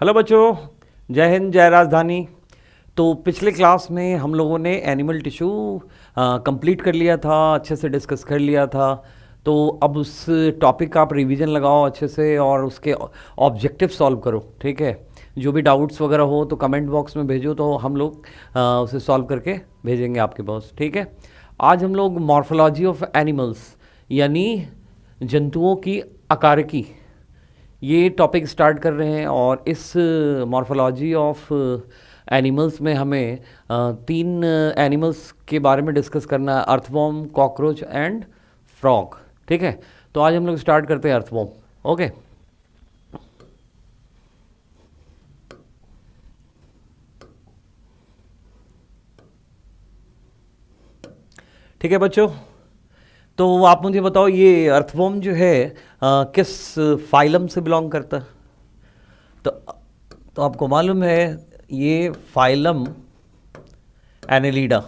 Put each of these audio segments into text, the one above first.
Hello बच्चों, जय हिंद, जय राजधानी। तो पिछले क्लास में हम लोगों ने एनिमल टिश्यू कंप्लीट कर लिया था, अच्छे से डिस्कस कर लिया था। तो अब उस टॉपिक का आप रिवीजन लगाओ अच्छे से और उसके ऑब्जेक्टिव सॉल्व करो, ठीक है। जो भी डाउट्स वगैरह हो तो कमेंट बॉक्स में भेजो, तो हम लोग उसे सॉल्व करके भेजेंगे आपके पास, ठीक है। आज हम लोग मॉर्फोलॉजी ऑफ एनिमल्स यानी जंतुओं की आकारिकी, ये टॉपिक स्टार्ट कर रहे हैं। और इस मॉर्फोलॉजी ऑफ एनिमल्स में हमें तीन एनिमल्स के बारे में डिस्कस करना है, अर्थवॉर्म, कॉकरोच एंड फ्रॉग, ठीक है। तो आज हम लोग स्टार्ट करते हैं अर्थवॉर्म, ओके। ठीक है बच्चों, तो आप मुझे बताओ ये अर्थवॉर्म जो है किस फाइलम से बिलोंग करता है। तो आपको मालूम है ये फाइलम एनेलिडा,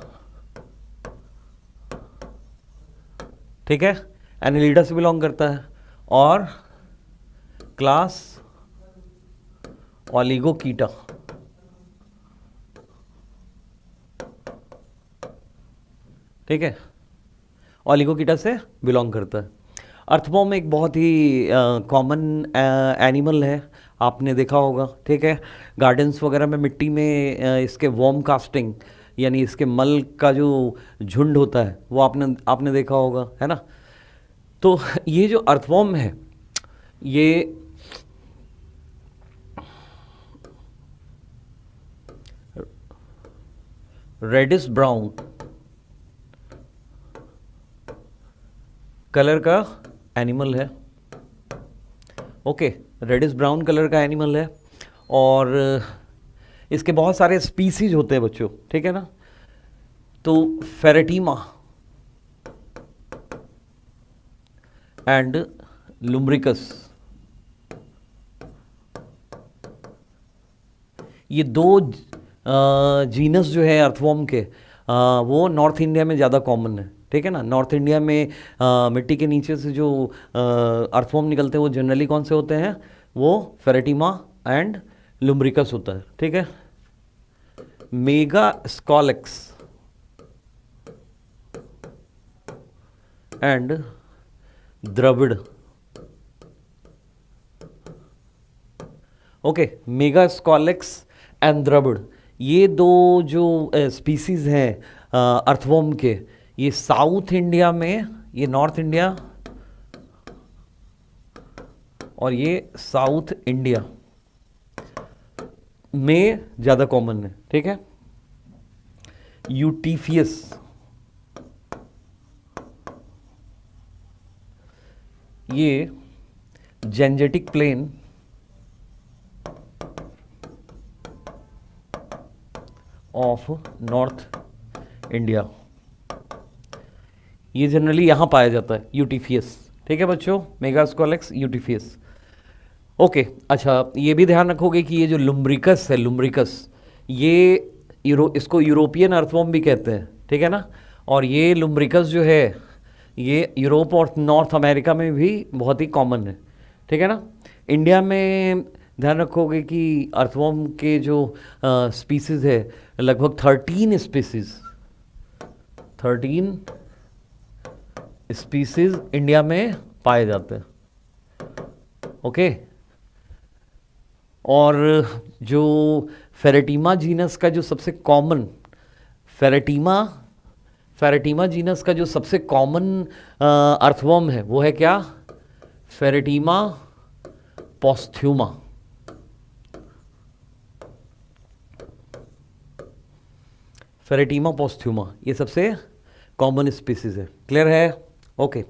ठीक है, एनेलिडा से बिलोंग करता है। और क्लास ओलिगोकीटा, ठीक है, ओलिगोकीटा से बिलोंग करता है। अर्थवॉर्म एक बहुत ही कॉमन एनिमल है, आपने देखा होगा, ठीक है। गार्डन्स वगैरह में मिट्टी में इसके वॉर्म कास्टिंग यानी इसके मल का जो झुंड होता है वो आपने देखा होगा, है ना। तो ये जो अर्थवॉर्म है ये रेडिश ब्राउन कलर का एनिमल है, ओके। रेडिश ब्राउन कलर का एनिमल है और इसके बहुत सारे स्पीसीज होते हैं बच्चों, ठीक है ना। तो फेरेटीमा एंड लुम्ब्रिकस, ये दो जीनस जो है अर्थवॉर्म के वो नॉर्थ इंडिया में ज़्यादा कॉमन है, ठीक है ना। नॉर्थ इंडिया में मिट्टी के नीचे से जो अर्थवॉर्म निकलते हैं वो जनरली कौन से होते हैं, वो फेरेटीमा एंड लुम्ब्रिकस होता है, ठीक है। Megascolex and Dravida, okay. Megascolex and Dravida, ये दो जो स्पीसीज हैं अर्थवॉर्म के, ये साउथ इंडिया में, ये नॉर्थ इंडिया और ये साउथ इंडिया में ज़्यादा कॉमन है, ठीक है। यूटीफियस, ये Gangetic plain of north India, ये जनरली यहाँ पाया जाता है, यूटीफियस, ठीक है बच्चों, मेगास्कॉलेक्स यूटीफियस, ओके। अच्छा, ये भी ध्यान रखोगे कि ये जो लुम्ब्रिकस है, लुम्ब्रिकस, ये इसको यूरोपियन अर्थवॉर्म भी कहते हैं, ठीक है ना। और ये लुम्ब्रिकस जो है ये यूरोप और नॉर्थ अमेरिका में भी बहुत ही कॉमन है, ठीक है ना। इंडिया में ध्यान रखोगे कि अर्थवॉर्म के जो स्पीसीज है लगभग 13 स्पीसीज इंडिया में पाए जाते हैं, ओके। और जो फेरेटीमा जीनस का जो सबसे कॉमन फेरेटीमा जीनस का जो सबसे कॉमन अर्थवॉर्म है वो है क्या, फेरेटीमा पोस्थ्यूमा, फेरेटीमा पोस्थ्यूमा, ये सबसे कॉमन स्पीसीज है, क्लियर है, ओके।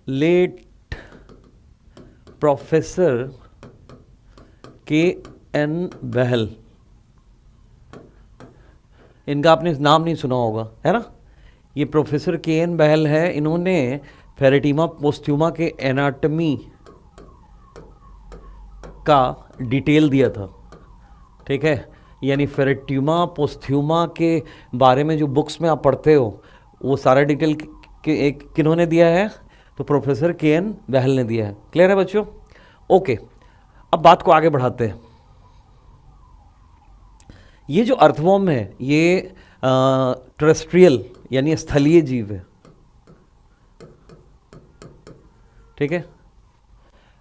लेट प्रोफेसर के एन बहल, इनका आपने नाम नहीं सुना होगा, है ना। ये प्रोफेसर के एन बहल है, इन्होंने फेरेटीमा पोस्थ्यूमा के एनाटमी का डिटेल दिया था, ठीक है। यानी फेरेट्यूमा पोस्थ्यूमा के बारे में जो बुक्स में आप पढ़ते हो वो सारा डिटेल किन्होंने दिया है? तो प्रोफेसर के.एन. बहल ने दिया है। क्लियर है बच्चों? ओके, अब बात को आगे बढ़ाते हैं। ये जो अर्थवॉर्म है ये टेरेस्ट्रियल यानी स्थलीय जीव है, ठीक है।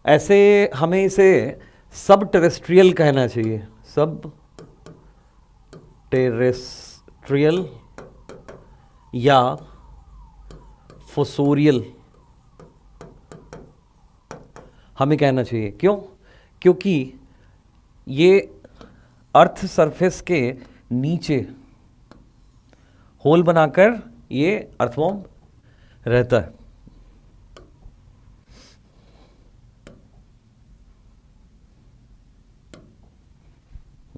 ऐसे हमें इसे सब टेरेस्ट्रियल कहना चाहिए, सब टेरेस्ट्रियल या फोसोरियल हमें कहना चाहिए। क्यों? क्योंकि ये अर्थ सरफेस के नीचे होल बनाकर ये अर्थवॉर्म रहता है।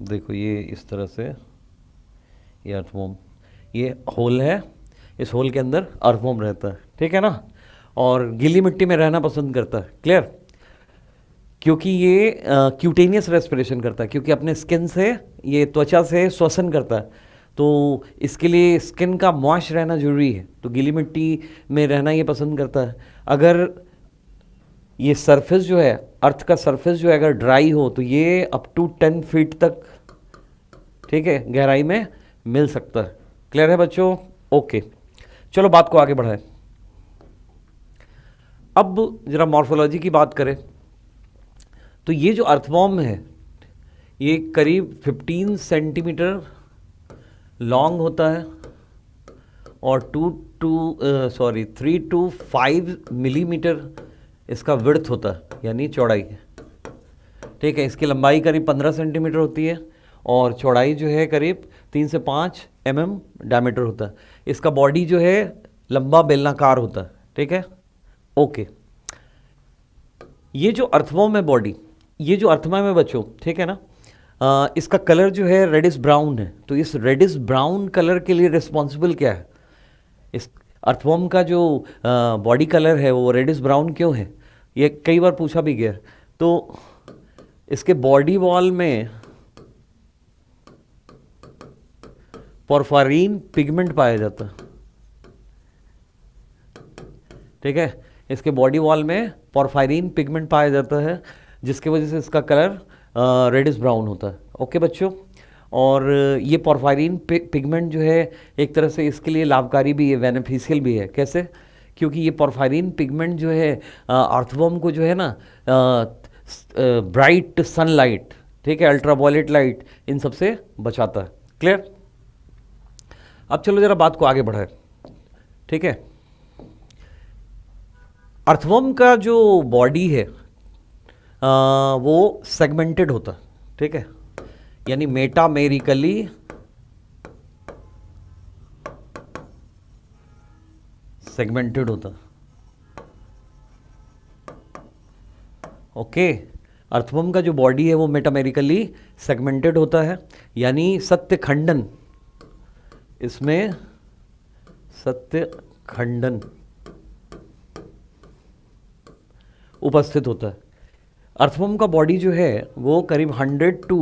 देखो ये इस तरह से ये अर्थवॉर्म, ये होल है, इस होल के अंदर अर्थवॉर्म रहता है, ठीक है ना। और गीली मिट्टी में रहना पसंद करता है। क्लियर? क्योंकि ये क्यूटेनियस रेस्पिरेशन करता है, क्योंकि अपने स्किन से, ये त्वचा से श्वसन करता है, तो इसके लिए स्किन का मॉइस्ट रहना जरूरी है, तो गीली मिट्टी में रहना ये पसंद करता है। अगर ये सरफेस जो है, अर्थ का सरफेस जो है अगर ड्राई हो तो ये अप टू 10 फीट तक, ठीक है, गहराई में मिल सकता है। क्लियर है बच्चों? ओके, चलो बात को आगे बढ़ाएं। अब जरा मॉर्फोलॉजी की बात करें तो ये जो अर्थवॉर्म है ये करीब 15 सेंटीमीटर लॉन्ग होता है और 3 to 5 मिलीमीटर इसका विड्थ होता है, यानी चौड़ाई, ठीक है। इसकी लंबाई करीब 15 सेंटीमीटर होती है और चौड़ाई जो है करीब 3 से 5 mm डायमीटर होता है। इसका बॉडी जो है लंबा बेलनाकार होता है, ठीक है। ओके, ये जो अर्थवॉर्म है बॉडी, ये जो अर्थवॉर्म है बच्चों, ठीक है ना, इसका कलर जो है रेडिश ब्राउन है। तो इस रेडिश ब्राउन कलर के लिए रिस्पॉन्सिबल क्या है? इस अर्थवॉर्म का जो बॉडी कलर है वो रेडिश ब्राउन क्यों है? ये कई बार पूछा भी गया। तो इसके बॉडी वॉल में पोरफायरिन पिगमेंट पाया जाता है, ठीक है। इसके बॉडी वॉल में पोरफायरिन पिगमेंट पाया जाता है, जिसकी वजह से इसका कलर रेडिश ब्राउन होता है। ओके बच्चों, और ये पोरफायरिन पिगमेंट जो है एक तरह से इसके लिए लाभकारी भी है, बेनिफिशियल भी है। कैसे? क्योंकि ये पोरफायरिन पिगमेंट जो है अर्थवॉर्म को जो है ना ब्राइट सनलाइट, ठीक है, अल्ट्रावायलेट लाइट, इन सब से बचाता है। क्लियर? अब चलो जरा बात को आगे बढ़ाएं, ठीक है। अर्थवॉर्म का जो बॉडी है वो सेगमेंटेड होता है, ठीक है, यानी मेटामेरिकली सेगमेंटेड होता है। ओके, अर्थवॉर्म का जो बॉडी है वो मेटामेरिकली सेगमेंटेड होता है, यानी सत्य खंडन, इसमें सत्य खंडन उपस्थित होता है। अर्थवॉर्म का बॉडी जो है वो करीब 100 to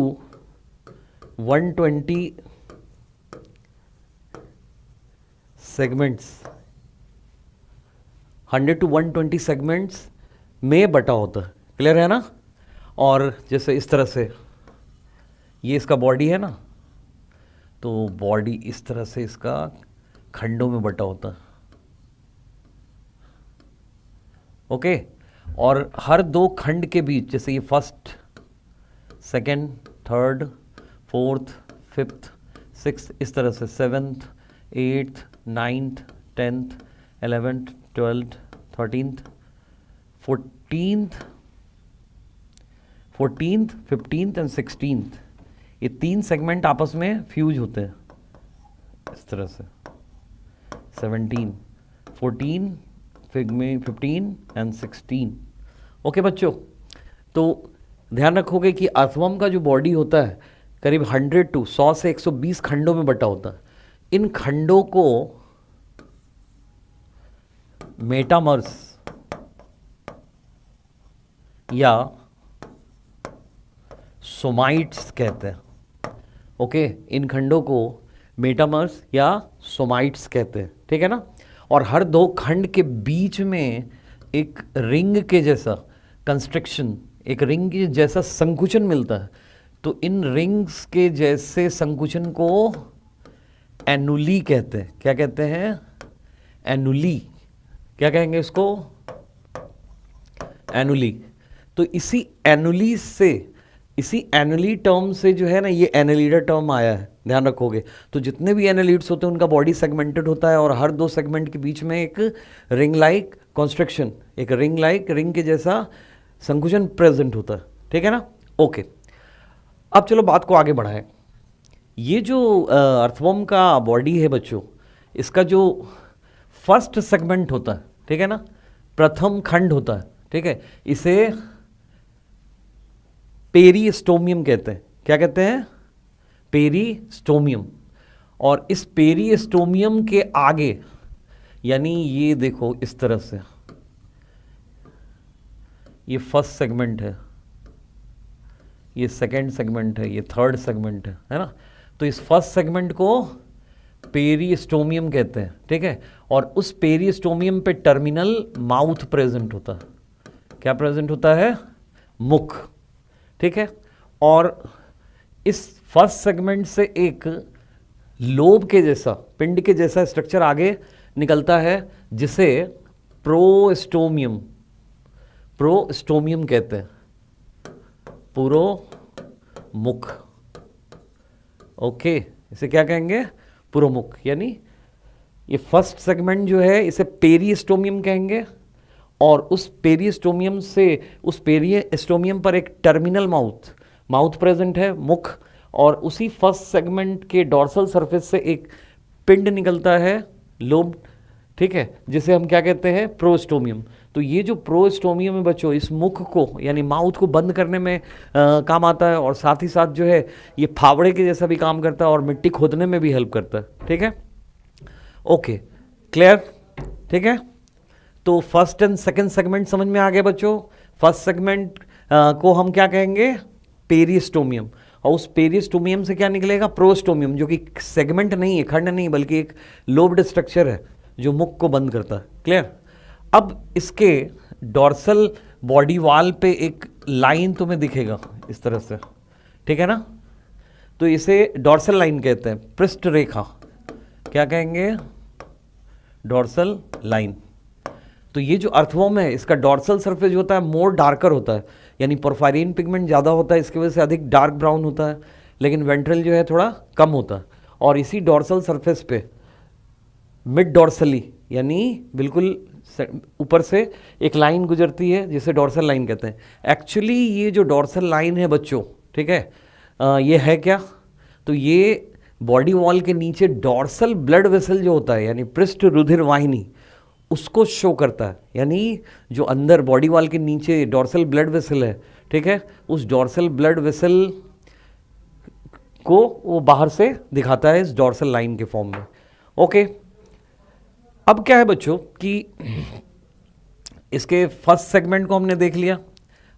120 सेगमेंट्स, 100 to 120 सेगमेंट्स में बटा होता है। क्लियर है ना? और जैसे इस तरह से ये इसका बॉडी है ना, तो बॉडी इस तरह से इसका खंडों में बटा होता है। ओके, और हर दो खंड के बीच, जैसे ये first, second, third, fourth, fifth, sixth, इस तरह से 7th, 8th, 9th, 10th, 11th, 12th, 13th, 14th, 15th and 16th, ये 3 सेगमेंट आपस में फ्यूज होते हैं इस तरह से। 17, 14, 15 एंड 16। ओके बच्चों, तो ध्यान रखोगे कि अर्थवॉर्म का जो बॉडी होता है करीब 100 से 120 खंडों में बटा होता है। इन खंडों को मेटामर्स या सोमाइट्स कहते हैं। ओके, इन खंडों को मेटामर्स या सोमाइट्स कहते हैं, ठीक है ना। और हर दो खंड के बीच में एक रिंग के जैसा कंस्ट्रक्शन, एक रिंग के जैसा संकुचन मिलता है। तो इन रिंग्स के जैसे संकुचन को एनुली कहते हैं। क्या कहते हैं? एनुली। क्या कहेंगे इसको? एनुली। तो इसी एनुली से, इसी एनुली टर्म से जो है ना, ये एनेलिडा टर्म आया है, ध्यान रखोगे। तो जितने भी एनेलिड्स होते हैं उनका बॉडी सेगमेंटेड होता है और हर दो सेगमेंट के बीच में एक रिंग लाइक कॉन्स्ट्रक्शन, एक रिंग के जैसा संकुचन प्रेजेंट होता है, ठीक है ना। ओके, अब चलो बात को आगे बढ़ाएं। ये जो अर्थवर्म का बॉडी है बच्चों, इसका जो फर्स्ट सेगमेंट होता है, ठीक है ना, प्रथम खंड होता है, ठीक है, इसे पेरिस्टोमियम कहते हैं। क्या कहते हैं? पेरिस्टोमियम। और इस पेरिस्टोमियम के आगे, यानी ये देखो इस तरह से, ये फर्स्ट सेगमेंट है, ये सेकंड सेगमेंट है, ये थर्ड सेगमेंट है ना। तो इस फर्स्ट सेगमेंट को पेरिस्टोमियम कहते हैं, ठीक है। और उस पेरिस्टोमियम पे टर्मिनल माउथ प्रेजेंट होता है। क्या प्रेजेंट होता है? मुख, ठीक है। और इस फर्स्ट सेगमेंट से एक लोब के जैसा, पिंड के जैसा स्ट्रक्चर आगे निकलता है, जिसे प्रोस्टोमियम कहते हैं। पूरो मुख, ओके, इसे क्या कहेंगे? पुरोमुख। यानी ये फर्स्ट सेगमेंट जो है इसे पेरिस्टोमियम कहेंगे। और उस पेरिस्टोमियम से, उस पेरिस्टोमियम पर एक टर्मिनल माउथ प्रेजेंट है, मुख। और उसी फर्स्ट सेगमेंट के डॉर्सल सरफेस से एक पिंड निकलता है, लोब, ठीक है, जिसे हम क्या कहते हैं? प्रोस्टोमियम। तो ये जो प्रोस्टोमियम है बच्चों, इस मुख को यानी माउथ को बंद करने में काम आता है, और साथ ही साथ जो है ये फावड़े के जैसा भी काम करता है और मिट्टी खोदने में भी हेल्प करता है, ठीक है। ओके, क्लियर, ठीक है। तो फर्स्ट एंड सेकंड सेगमेंट समझ में आ गया बच्चों। फर्स्ट सेगमेंट को हम क्या कहेंगे? पेरिस्टोमियम। और उस पेरिस्टोमियम से क्या निकलेगा? प्रोस्टोमियम, जो कि सेगमेंट नहीं है, खंड नहीं, बल्कि एक लोब्ड स्ट्रक्चर है जो मुख को बंद करता है। क्लियर। अब इसके डॉर्सल बॉडी वाल पे एक लाइन तुम्हें दिखेगा इस तरह से, ठीक है ना। तो इसे डॉर्सल लाइन कहते हैं, पृष्ठ रेखा। क्या कहेंगे? Dorsal line. तो ये जो अर्थवर्म है, इसका डॉर्सल सरफेस जो होता है मोर डार्कर होता है, यानी पोर्फायरिन पिगमेंट ज़्यादा होता है, इसकी वजह से अधिक डार्क ब्राउन होता है। लेकिन वेंट्रल जो है थोड़ा कम होता है। और इसी डॉर्सल सरफेस पे मिड डॉर्सली, यानी बिल्कुल ऊपर से एक लाइन गुजरती है जिसे डॉर्सल लाइन कहते हैं। एक्चुअली ये जो डॉर्सल लाइन है बच्चों, ठीक है, ये है क्या? तो ये बॉडी वॉल के नीचे डॉर्सल ब्लड वेसल जो होता है, यानी पृष्ठ रुधिर वाहिनी, उसको शो करता है। यानी जो अंदर बॉडी वॉल के नीचे डॉर्सल ब्लड वेसल है, ठीक है, उस डॉर्सल ब्लड वेसल को वो बाहर से दिखाता है इस डॉर्सल लाइन के फॉर्म में। ओके, अब क्या है बच्चों कि इसके फर्स्ट सेगमेंट को हमने देख लिया।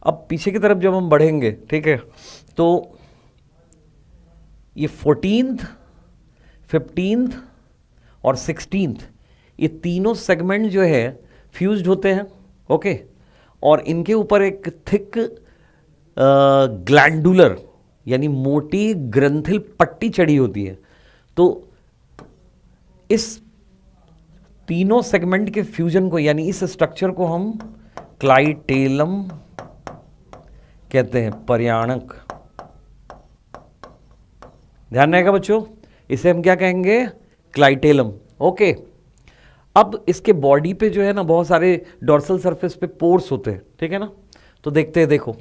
अब पीछे की तरफ जब हम बढ़ेंगे, ठीक है, तो ये 14th, 15th और 16th, ये तीनों सेगमेंट जो है फ्यूज्ड होते हैं। ओके, और इनके ऊपर एक थिक ग्लैंडुलर यानी मोटी ग्रंथिल पट्टी चढ़ी होती है। तो इस तीनों सेगमेंट के फ्यूजन को, यानी इस स्ट्रक्चर को हम क्लाइटेलम कहते हैं, पर्याणक। ध्यान रहेगा बच्चों, इसे हम क्या कहेंगे? क्लाइटेलम। ओके, अब इसके बॉडी पे जो है ना बहुत सारे डॉर्सल सरफेस पे पोर्स होते हैं, ठीक है ना। तो देखते हैं, देखो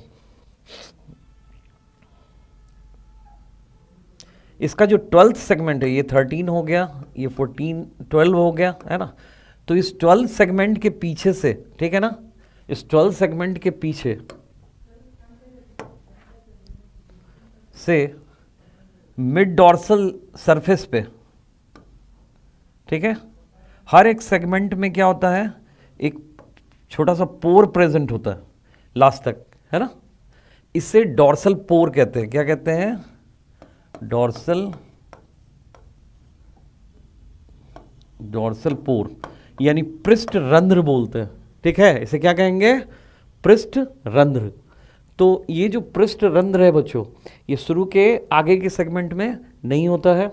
इसका जो 12th सेगमेंट है, ये 13 हो गया, ये 14, 12 हो गया, है ना। तो इस 12 सेगमेंट के पीछे से, ठीक है ना, इस 12 सेगमेंट के पीछे से मिड डॉर्सल सरफेस पे, ठीक है, हर एक सेगमेंट में क्या होता है? एक छोटा सा पोर प्रेजेंट होता है लास्ट तक, है ना। इसे डॉर्सल पोर कहते हैं। क्या कहते हैं? डॉर्सल पोर यानी पृष्ठ रंध्र बोलते हैं, ठीक है, इसे क्या कहेंगे, पृष्ठ रंध्र। तो ये जो पृष्ठ रंध्र है बच्चों, ये शुरू के आगे के सेगमेंट में नहीं होता है,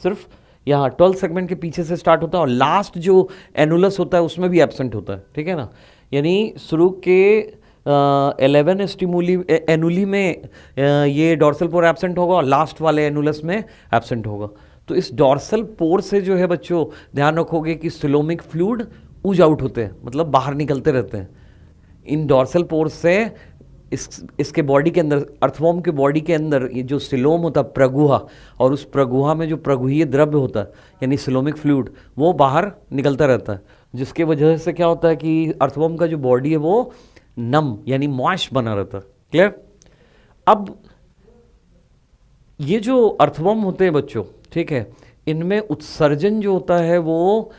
सिर्फ यहाँ 12 सेगमेंट के पीछे से स्टार्ट होता है, और लास्ट जो एनुलस होता है उसमें भी एब्सेंट होता है, ठीक है ना। यानी शुरू के 11 स्टिमुली एनुली में ये डॉर्सल पोर एब्सेंट होगा और लास्ट वाले एनुलस में एब्सेंट होगा। तो इस डॉर्सल पोर से जो है बच्चों ध्यान रखोगे कि सिलोमिक फ्लूइड ऊज आउट होते हैं, मतलब बाहर निकलते रहते हैं। इन डॉर्सल पोर से इसके बॉडी के अंदर, अर्थवॉर्म के बॉडी के अंदर ये जो सिलोम होता है प्रगुहा, और उस प्रगुहा में जो प्रगुहीय द्रव्य होता है यानी सिलोमिक फ्लूइड वो बाहर निकलता रहता है, जिसके वजह से क्या होता है कि अर्थवॉर्म का जो बॉडी है वो नम यानी मॉइस्ट बना रहता है। क्लियर। अब ये जो अर्थवॉर्म होते हैं बच्चों, ठीक है, इनमें उत्सर्जन जो होता है वो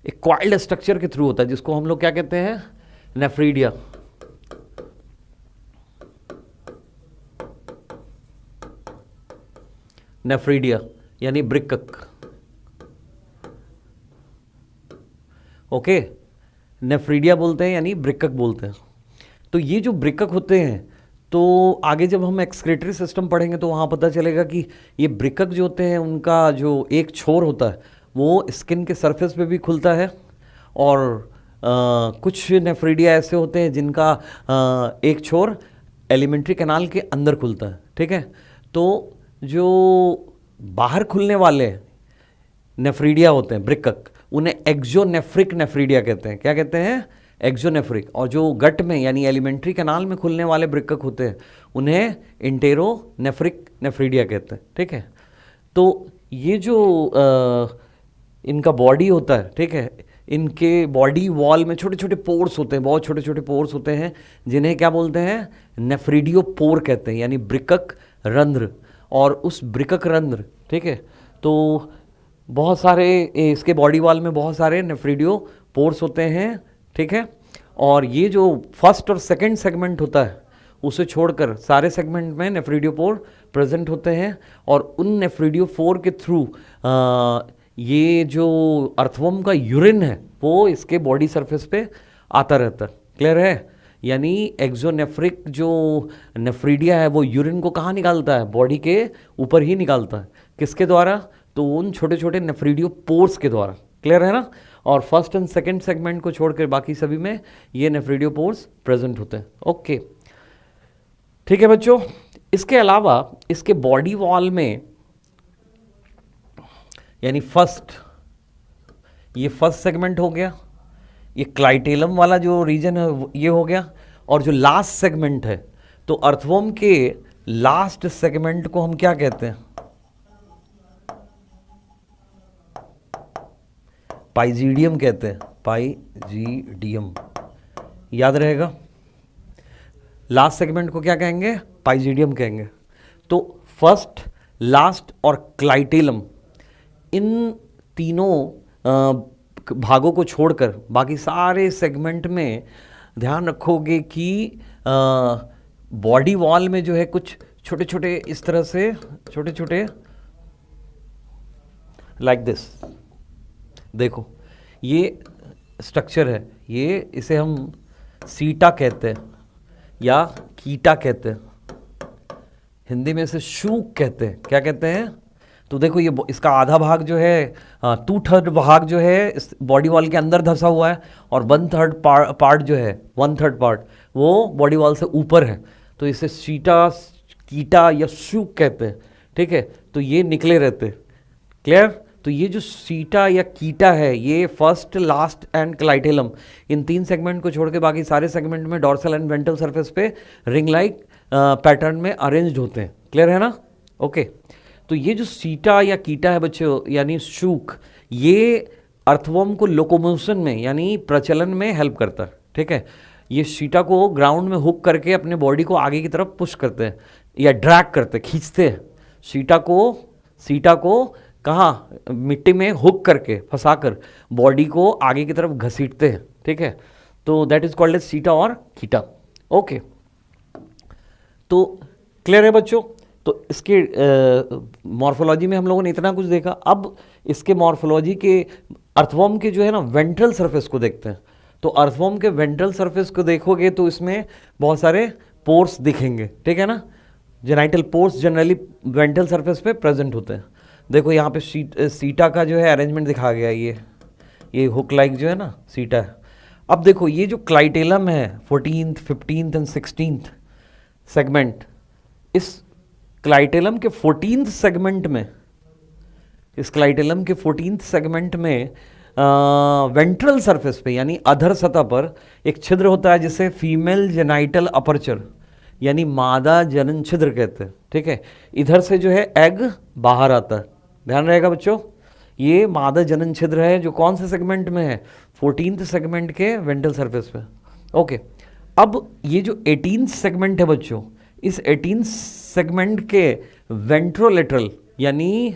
एक कॉइल्ड स्ट्रक्चर के थ्रू होता है, जिसको हम लोग क्या कहते हैं, नेफ्रीडिया। नेफ्रीडिया यानी ब्रिकक, ओके, नेफ्रीडिया बोलते हैं यानी ब्रिकक बोलते हैं। तो ये जो ब्रिकक होते हैं, तो आगे जब हम एक्सक्रीटरी सिस्टम पढ़ेंगे तो वहाँ पता चलेगा कि ये ब्रिकक जो होते हैं उनका जो एक छोर होता है वो स्किन के सरफेस पे भी खुलता है, और कुछ नेफ्रीडिया ऐसे होते हैं जिनका एक छोर एलिमेंट्री कैनाल के अंदर खुलता है, ठीक है। तो जो बाहर खुलने वाले नेफ्रीडिया होते हैं ब्रिकक, उन्हें एक्सोनेफ्रिक नेफ्रीडिया कहते हैं। क्या कहते हैं, एक्सोनेफ्रिक। और जो गट में यानी एलिमेंट्री कैनाल में खुलने वाले ब्रिकक होते हैं उन्हें इंटेरोनेफ्रिक नेफ्रीडिया कहते हैं, ठीक है। तो ये जो इनका बॉडी होता है, ठीक है, इनके बॉडी वॉल में छोटे छोटे पोर्स होते हैं, बहुत छोटे छोटे पोर्स होते हैं, जिन्हें क्या बोलते हैं, नेफ्रीडियो पोर कहते हैं, यानी ब्रिकक रंध्र। और उस ब्रिकक रंध्र, ठीक है, तो बहुत सारे इसके बॉडी वॉल में बहुत सारे नेफ्रीडियो पोर्स होते हैं, ठीक है। और ये जो फर्स्ट और सेकंड सेगमेंट होता है उसे छोड़कर सारे सेगमेंट में नेफ्रीडियो पोर प्रेजेंट होते हैं, और उन नेफ्रीडियो पोर के थ्रू ये जो अर्थवॉर्म का यूरिन है वो इसके बॉडी सरफेस पे आता रहता है। क्लियर है। यानी एक्सोनेफ्रिक जो नेफ्रीडिया है वो यूरिन को कहाँ निकालता है, बॉडी के ऊपर ही निकालता है। किसके द्वारा, तो उन छोटे छोटे नेफ्रीडियो पोर्स के द्वारा। क्लियर है ना। और फर्स्ट एंड सेकंड सेगमेंट को छोड़कर बाकी सभी में ये नेफ्रीडियो पोर्स प्रेजेंट होते हैं। ओके, ठीक है बच्चों। इसके अलावा इसके बॉडी वॉल में, यानी ये फर्स्ट सेगमेंट हो गया, ये क्लाइटेलम वाला जो रीजन है ये हो गया, और जो लास्ट सेगमेंट है, तो अर्थवॉर्म के लास्ट सेगमेंट को हम क्या कहते हैं, पाइजीडियम कहते हैं। पाइजीडियम याद रहेगा। लास्ट सेगमेंट को क्या कहेंगे, पाइजीडियम कहेंगे। तो फर्स्ट, लास्ट और क्लाइटेलम, इन तीनों भागों को छोड़कर बाकी सारे सेगमेंट में ध्यान रखोगे कि बॉडी वॉल में जो है कुछ छोटे छोटे इस तरह से छोटे छोटे लाइक दिस, देखो ये स्ट्रक्चर है, ये इसे हम सीटा कहते हैं या कीटा कहते हैं, हिंदी में इसे शूक कहते हैं। क्या कहते हैं, तो देखो ये इसका आधा भाग जो है, 2/3 भाग जो है इस बॉडी वॉल के अंदर धंसा हुआ है, और 1/3 पार्ट जो है, 1/3 पार्ट वो बॉडी वॉल से ऊपर है। तो इसे सीटा, कीटा या शूक कहते हैं। ठीक है, तो ये निकले रहते। क्लियर। तो ये जो सीटा या कीटा है, ये first, last and clitellum, in 3 segment को छोड़ के बाकी सारे सेगमेंट में डॉर्सल एंड वेंट्रल सरफेस पे रिंग लाइक पैटर्न में अरेंज्ड होते हैं। क्लियर है ना। ओके, तो ये जो सीटा या कीटा है बच्चों, यानी शूक, ये अर्थवॉर्म को लोकोमोशन में यानी प्रचलन में हेल्प करता है। ठीक है, ये सीटा को ग्राउंड में हुक करके अपने बॉडी को आगे की तरफ पुश करते हैं या ड्रैग करते हैं, खींचते हैं। सीटा को कहाँ, मिट्टी में हुक करके फंसाकर बॉडी को आगे की तरफ घसीटते हैं। ठीक है, तो दैट इज कॉल्ड एज सीटा और कीटा। ओके, तो क्लियर है बच्चों। तो इसके मॉर्फोलॉजी में हम लोगों ने इतना कुछ देखा। अब इसके मॉर्फोलॉजी के अर्थवर्म के जो है ना वेंट्रल सरफेस को देखते हैं। तो अर्थवर्म के वेंट्रल सरफेस को देखोगे तो इसमें बहुत सारे पोर्स दिखेंगे, ठीक है ना। Genital pores generally ventral surface पे प्रेजेंट होते हैं। देखो यहाँ पे सीटा का जो है अरेंजमेंट दिखा गया, ये हुक लाइक जो है ना सीटा है। अब देखो ये जो क्लाइटेलम है 14th, 15th and 16th segment, इस क्लाइटेलम के 14th सेगमेंट में, इस क्लाइटेलम के 14th सेगमेंट में वेंट्रल सरफेस पे यानी अधर सतह पर एक छिद्र होता है जिसे फीमेल जेनाइटल अपर्चर यानी मादा जनन छिद्र कहते हैं, ठीक है। इधर से जो है एग बाहर आता है, ध्यान रहेगा बच्चों। ये मादा जनन छिद्र है जो कौन से सेगमेंट में है, 14th सेगमेंट के वेंट्रल सरफेस पे। ओके, अब ये जो 18th सेगमेंट है बच्चों, इस 18th सेगमेंट के वेंट्रोलेटरल यानी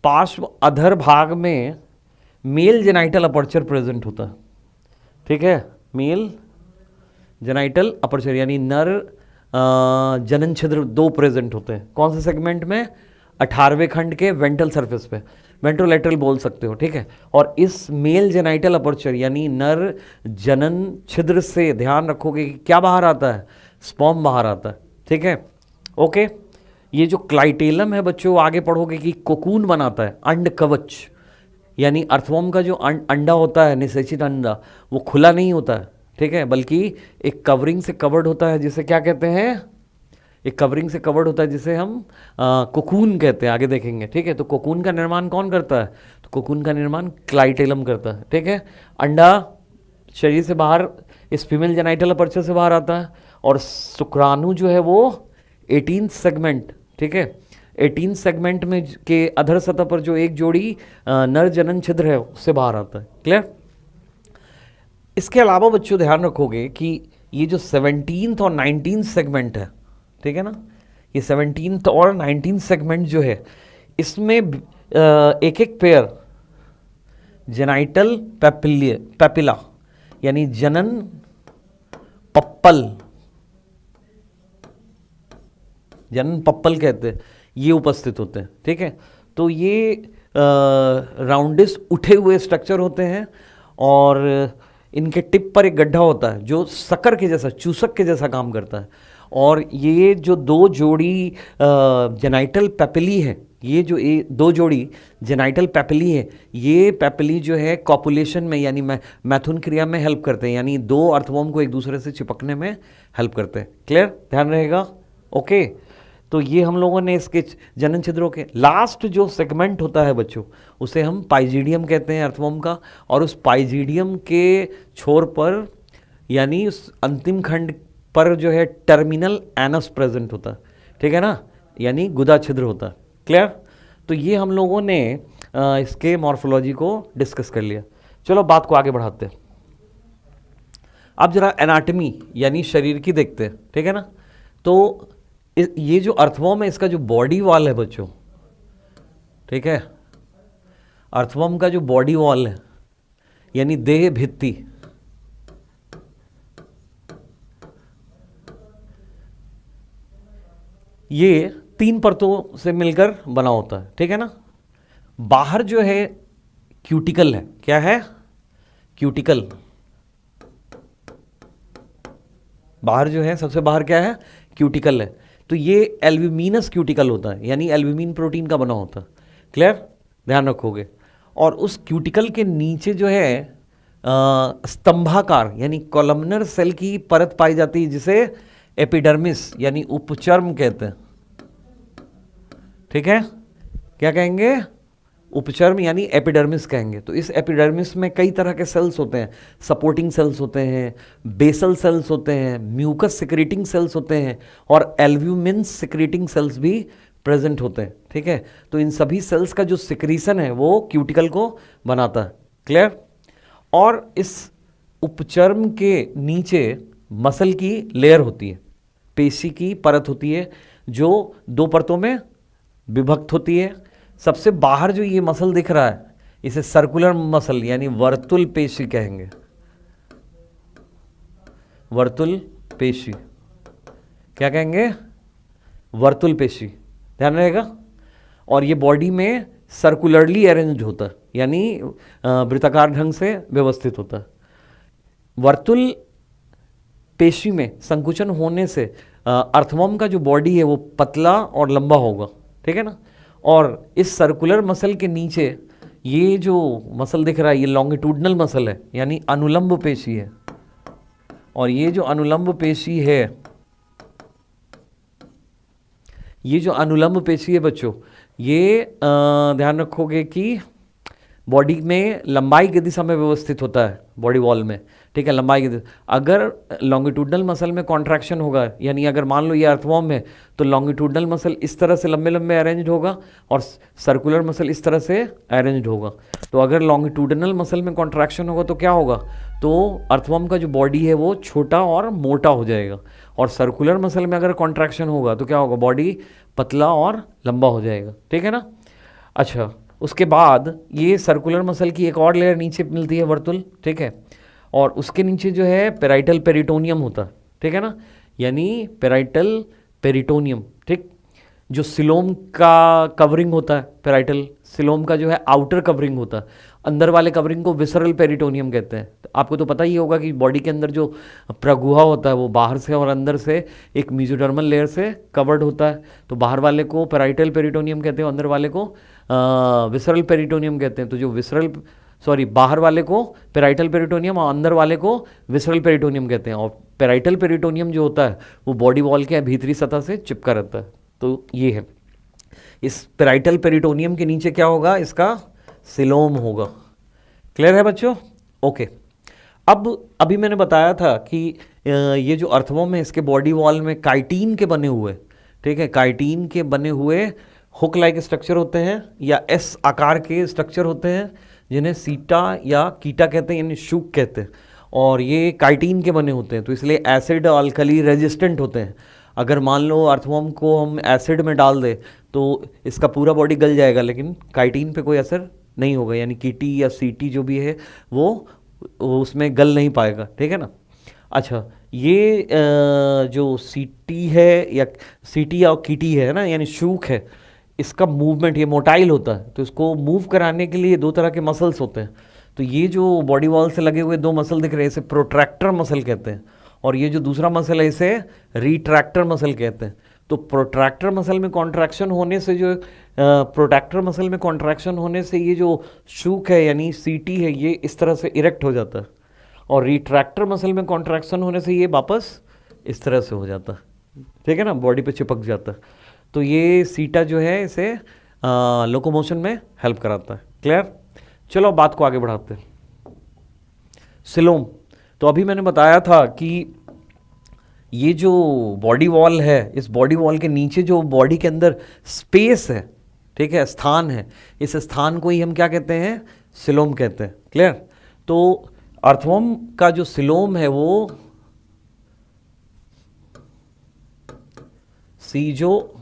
पार्श्व अधर भाग में मेल जेनाइटल अपर्चर प्रेजेंट होता है, ठीक है। मेल जेनाइटल अपर्चर यानी नर जनन छिद्र 2 प्रेजेंट होते हैं। कौन से सेगमेंट में, 18वें खंड के वेंट्रल सरफेस पे, वेंट्रोलेटरल बोल सकते हो, ठीक है। और इस मेल जेनाइटल अपर्चर यानी नर जनन छिद्र से ध्यान रखोगे कि क्या बाहर आता है, स्पर्म बाहर आता है, ठीक है। ओके, ये जो क्लाइटेलम है बच्चों, आगे पढ़ोगे कि कोकून बनाता है, अंड कवच, यानी अर्थवर्म का जो अंडा होता है, निषेचित अंडा, वो खुला नहीं होता है, ठीक है, बल्कि एक कवरिंग से कवर्ड होता है जिसे क्या कहते हैं, एक कवरिंग से कवर्ड होता है जिसे हम कोकून कहते हैं, आगे देखेंगे, ठीक है। तो कोकून का निर्माण कौन करता है, तो कोकून का निर्माण क्लाइटेलम करता है, ठीक है। अंडा शरीर से बाहर इस फीमेल जेनाइटल अपर्चर से बाहर आता है और शुक्राणु जो है वो 18th सेगमेंट, ठीक है, 18th सेगमेंट में के अधर सतह पर जो एक जोड़ी नर जनन छिद्र है उससे बाहर आता है। क्लियर। इसके अलावा बच्चों ध्यान रखोगे कि ये जो 17th और 19th सेगमेंट है, ठीक है ना, ये 17th और 19th सेगमेंट जो है, इसमें एक एक पेयर जेनाइटल पैपिला यानी जनन पप्पल, जनन पप्पल कहते हैं, ये उपस्थित होते हैं, ठीक है। तो ये राउंडिस उठे हुए स्ट्रक्चर होते हैं और इनके टिप पर एक गड्ढा होता है जो शक्कर के जैसा, चूसक के जैसा काम करता है। और ये जो 2 जोड़ी जेनाइटल पैपिली है, ये जो 2 जोड़ी जेनाइटल पैपिली है, ये पैपिली जो है कॉपुलेशन में यानी मैथुन क्रिया में हेल्प करते हैं, यानी 2 अर्थवर्म को एक दूसरे से चिपकने में हेल्प करते हैं। क्लियर, ध्यान रहेगा। ओके, तो ये हम लोगों ने इसके जनन छिद्रों के लास्ट जो सेगमेंट होता है बच्चों, उसे हम पाइजीडियम कहते हैं अर्थवर्म का। और उस पाइजीडियम के छोर पर यानी उस अंतिम खंड पर जो है टर्मिनल एनस प्रेजेंट होता है, ठीक है ना, यानी गुदा छिद्र होता है। क्लियर। तो ये हम लोगों ने इसके मॉर्फोलॉजी को डिस्कस कर लिया। चलो बात को आगे बढ़ाते हैं। अब जरा एनाटमी यानी शरीर की देखते हैं, ठीक है ना। तो ये जो अर्थवर्म है, इसका जो बॉडी वॉल है बच्चों, ठीक है, अर्थवर्म का जो बॉडी वॉल है यानी देह भित्ति, ये 3 परतों से मिलकर बना होता है, ठीक है ना। बाहर जो है क्यूटिकल है, क्या है, क्यूटिकल, बाहर जो है सबसे बाहर क्या है, क्यूटिकल है। तो ये एल्ब्यूमिनस क्यूटिकल होता है यानी एल्ब्यूमिन प्रोटीन का बना होता है। क्लियर, ध्यान रखोगे। और उस क्यूटिकल के नीचे जो है स्तंभाकार यानी कॉलमनर सेल की परत पाई जाती है जिसे एपिडर्मिस यानी उपचर्म कहते हैं, ठीक है। क्या कहेंगे, उपचर्म यानी एपिडर्मिस कहेंगे। तो इस एपिडर्मिस में कई तरह के सेल्स होते हैं, सपोर्टिंग सेल्स होते हैं, बेसल सेल्स होते हैं, म्यूकस सिक्रेटिंग सेल्स होते हैं और एल्ब्यूमिन सिक्रेटिंग सेल्स भी प्रेजेंट होते हैं, ठीक है। तो इन सभी सेल्स का जो सिक्रीशन है वो क्यूटिकल को बनाता है। क्लियर। और इस उपचर्म के नीचे मसल की लेयर होती है, पेशी की परत होती है जो 2 परतों में विभक्त होती है। सबसे बाहर जो ये मसल दिख रहा है इसे सर्कुलर मसल यानी वर्तुल पेशी कहेंगे, वर्तुल पेशी क्या कहेंगे, वर्तुल पेशी, ध्यान रहेगा। और ये बॉडी में सर्कुलरली अरेंज्ड होता है, यानी वृत्ताकार ढंग से व्यवस्थित होता है। वर्तुल पेशी में संकुचन होने से अर्थवर्म का जो बॉडी है वो पतला और लंबा होगा, ठीक है ना। और इस सर्कुलर मसल के नीचे ये जो मसल दिख रहा है ये लॉन्गिट्यूडनल मसल है, यानी अनुलंब पेशी है। और ये जो अनुलंब पेशी है, ये जो अनुलंब पेशी है बच्चों, ये ध्यान रखोगे कि बॉडी में लंबाई की दिशा में व्यवस्थित होता है, बॉडी वॉल में, ठीक है, लंबाई की दिशा। अगर लॉन्गिट्यूडनल मसल में कॉन्ट्रैक्शन होगा, यानी अगर मान लो ये अर्थवर्म है तो लॉन्गिट्यूडनल मसल इस तरह से लंबे लंबे अरेंज्ड होगा और सर्कुलर मसल इस तरह से अरेंज्ड होगा। तो अगर लॉन्गिट्यूडनल मसल में कॉन्ट्रैक्शन होगा तो क्या होगा, तो अर्थवर्म का जो बॉडी है वो छोटा और मोटा हो जाएगा। और सर्कुलर मसल में अगर कॉन्ट्रैक्शन होगा तो क्या होगा, बॉडी पतला और लंबा हो जाएगा, ठीक है ना। अच्छा, उसके बाद ये सर्कुलर मसल की एक और लेयर नीचे मिलती है, वर्तुल, ठीक है। और उसके नीचे जो है पेराइटल पेरिटोनियम होता है, ठीक है ना, यानी पेराइटल पेरिटोनियम, ठीक, जो सिलोम का कवरिंग होता है, पेराइटल सिलोम का जो है आउटर कवरिंग होता है, अंदर वाले कवरिंग को विसरल पेरिटोनियम कहते हैं। तो आपको तो पता ही होगा कि बॉडी के अंदर जो प्रगुहा होता है वो बाहर से और अंदर से एक मेसोडर्मल लेयर से कवर्ड होता है। तो बाहर वाले को पेराइटल पेरिटोनियम कहते हैं, अंदर वाले को विसरल पेरिटोनियम कहते हैं। तो जो बाहर वाले को पेराइटल पेरिटोनियम और अंदर वाले को विसरल पेरिटोनियम कहते हैं। और पेराइटल पेरिटोनियम जो होता है वो बॉडी वॉल के भीतरी सतह से चिपका रहता है। तो ये है, इस पेराइटल पेरिटोनियम के नीचे क्या होगा, इसका सिलोम होगा। क्लियर है बच्चों? ओके। अब अभी मैंने बताया था कि ये जो अर्थवर्म है इसके बॉडी वॉल में काइटिन के बने हुए, ठीक है, काइटिन के बने हुए हुक लाइक स्ट्रक्चर होते हैं या एस आकार के स्ट्रक्चर होते हैं, जिन्हें सीटा या कीटा कहते हैं, यानी शूक कहते हैं। और ये काइटिन के बने होते हैं, तो इसलिए एसिड और अल्कली रेजिस्टेंट होते हैं। अगर मान लो अर्थवर्म को हम एसिड में डाल दें तो इसका पूरा बॉडी गल जाएगा, लेकिन काइटिन पे कोई असर नहीं होगा, यानी कीटी या सीटी जो भी है वो उसमें गल नहीं पाएगा, ठीक है ना। अच्छा, ये जो सीटी है या सीटी या कीटी है ना, यानी शूक है, इसका मूवमेंट, ये मोटाइल होता है, तो इसको मूव कराने के लिए दो तरह के मसल्स होते हैं। तो ये जो बॉडी वॉल से लगे हुए दो मसल दिख रहे हैं इसे प्रोट्रैक्टर मसल कहते हैं, और ये जो दूसरा मसल है इसे रिट्रैक्टर मसल कहते हैं। तो प्रोट्रैक्टर मसल में कॉन्ट्रैक्शन होने से जो प्रोट्रैक्टर मसल में कॉन्ट्रैक्शन होने से ये जो शूक है यानी सीटी है ये इस तरह से इरेक्ट हो जाता है, और रिट्रैक्टर मसल में कॉन्ट्रैक्शन होने से ये वापस इस तरह से हो जाता है, ठीक है ना, बॉडी पे चिपक जाता है। तो ये सीटा जो है इसे लोकोमोशन में हेल्प कराता है। क्लियर? चलो बात को आगे बढ़ाते हैं। सिलोम, तो अभी मैंने बताया था कि ये जो बॉडी वॉल है, इस बॉडी वॉल के नीचे जो बॉडी के अंदर स्पेस है, ठीक है, स्थान है, इस स्थान को ही हम क्या कहते हैं, सिलोम कहते हैं। क्लियर? तो अर्थवर्म का जो सिलोम है वो सीजो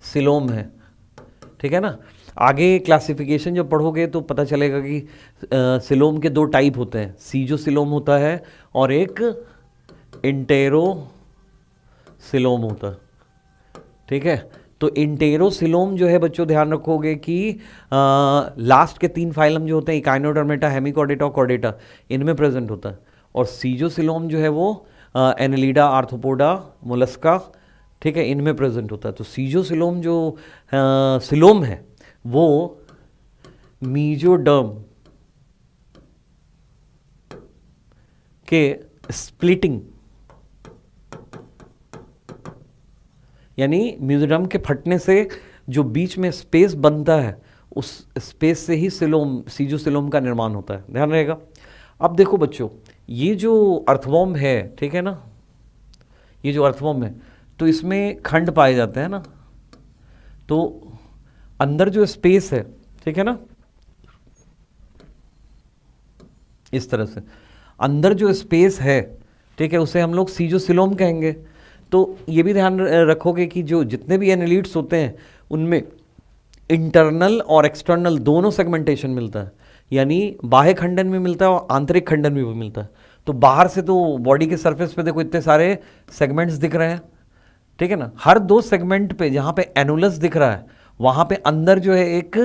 सिलोम है, ठीक है ना। आगे क्लासिफिकेशन जब पढ़ोगे तो पता चलेगा कि सिलोम के दो टाइप होते हैं, सीजो सिलोम होता है और एक इंटेरो सिलोम होता है, ठीक है। तो इंटेरो सिलोम जो है बच्चों ध्यान रखोगे कि लास्ट के तीन फाइलम जो होते हैं इकाइनोडर्मेटा, हेमिकॉर्डेटा और कॉर्डेटा, इनमें प्रेजेंट होता है। और सीजो सिलोम जो है वो एनेलिडा, आर्थ्रोपोडा, मोलस्का, ठीक है, इनमें प्रेजेंट होता है। तो सीजो सिलोम जो सिलोम है वो मीजोडर्म के स्प्लिटिंग यानी मेसोडर्म के फटने से जो बीच में स्पेस बनता है उस स्पेस से ही सिलोम, सीजो सिलोम का निर्माण होता है। ध्यान रहेगा। अब देखो बच्चों, ये जो अर्थवर्म है, ठीक है ना, ये जो अर्थवर्म है तो इसमें खंड पाए जाते हैं ना, तो अंदर जो स्पेस है, ठीक है ना, इस तरह से अंदर जो स्पेस है, ठीक है, उसे हम लोग सीजो सिलोम कहेंगे। तो ये भी ध्यान रखोगे कि जो जितने भी एनालिट्स होते हैं उनमें इंटरनल और एक्सटर्नल दोनों सेगमेंटेशन मिलता है, यानी बाह्य खंडन में मिलता है और आंतरिक खंडन में भी मिलता है। तो बाहर से तो बॉडी के सरफेस पे देखो इतने सारे सेगमेंट्स दिख रहे हैं, ठीक है ना। हर दो सेगमेंट पे जहां पे एनुलस दिख रहा है वहां पे अंदर जो है एक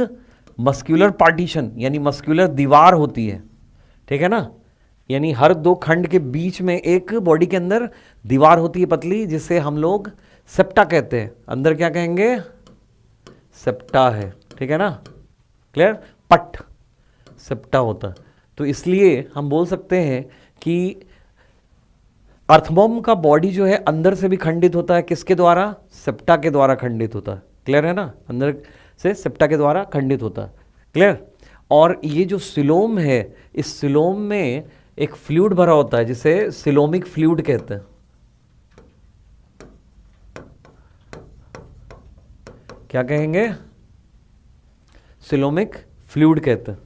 मस्क्यूलर पार्टीशन यानी मस्क्यूलर दीवार होती है, ठीक है ना। यानी हर दो खंड के बीच में एक बॉडी के अंदर दीवार होती है पतली, जिसे हम लोग सेप्टा कहते हैं। अंदर क्या कहेंगे? सेप्टा है, ठीक है ना, क्लियर। पट सेप्टा होता है। तो इसलिए हम बोल सकते हैं कि अर्थवॉर्म का बॉडी जो है अंदर से भी खंडित होता है, किसके द्वारा? सेप्टा के द्वारा खंडित होता है, क्लियर है ना। अंदर से सेप्टा के द्वारा खंडित होता है, क्लियर। और ये जो सिलोम है, इस सिलोम में एक फ्लूइड भरा होता है जिसे सिलोमिक फ्लूइड कहते हैं। क्या कहेंगे? सिलोमिक फ्लूइड कहते हैं।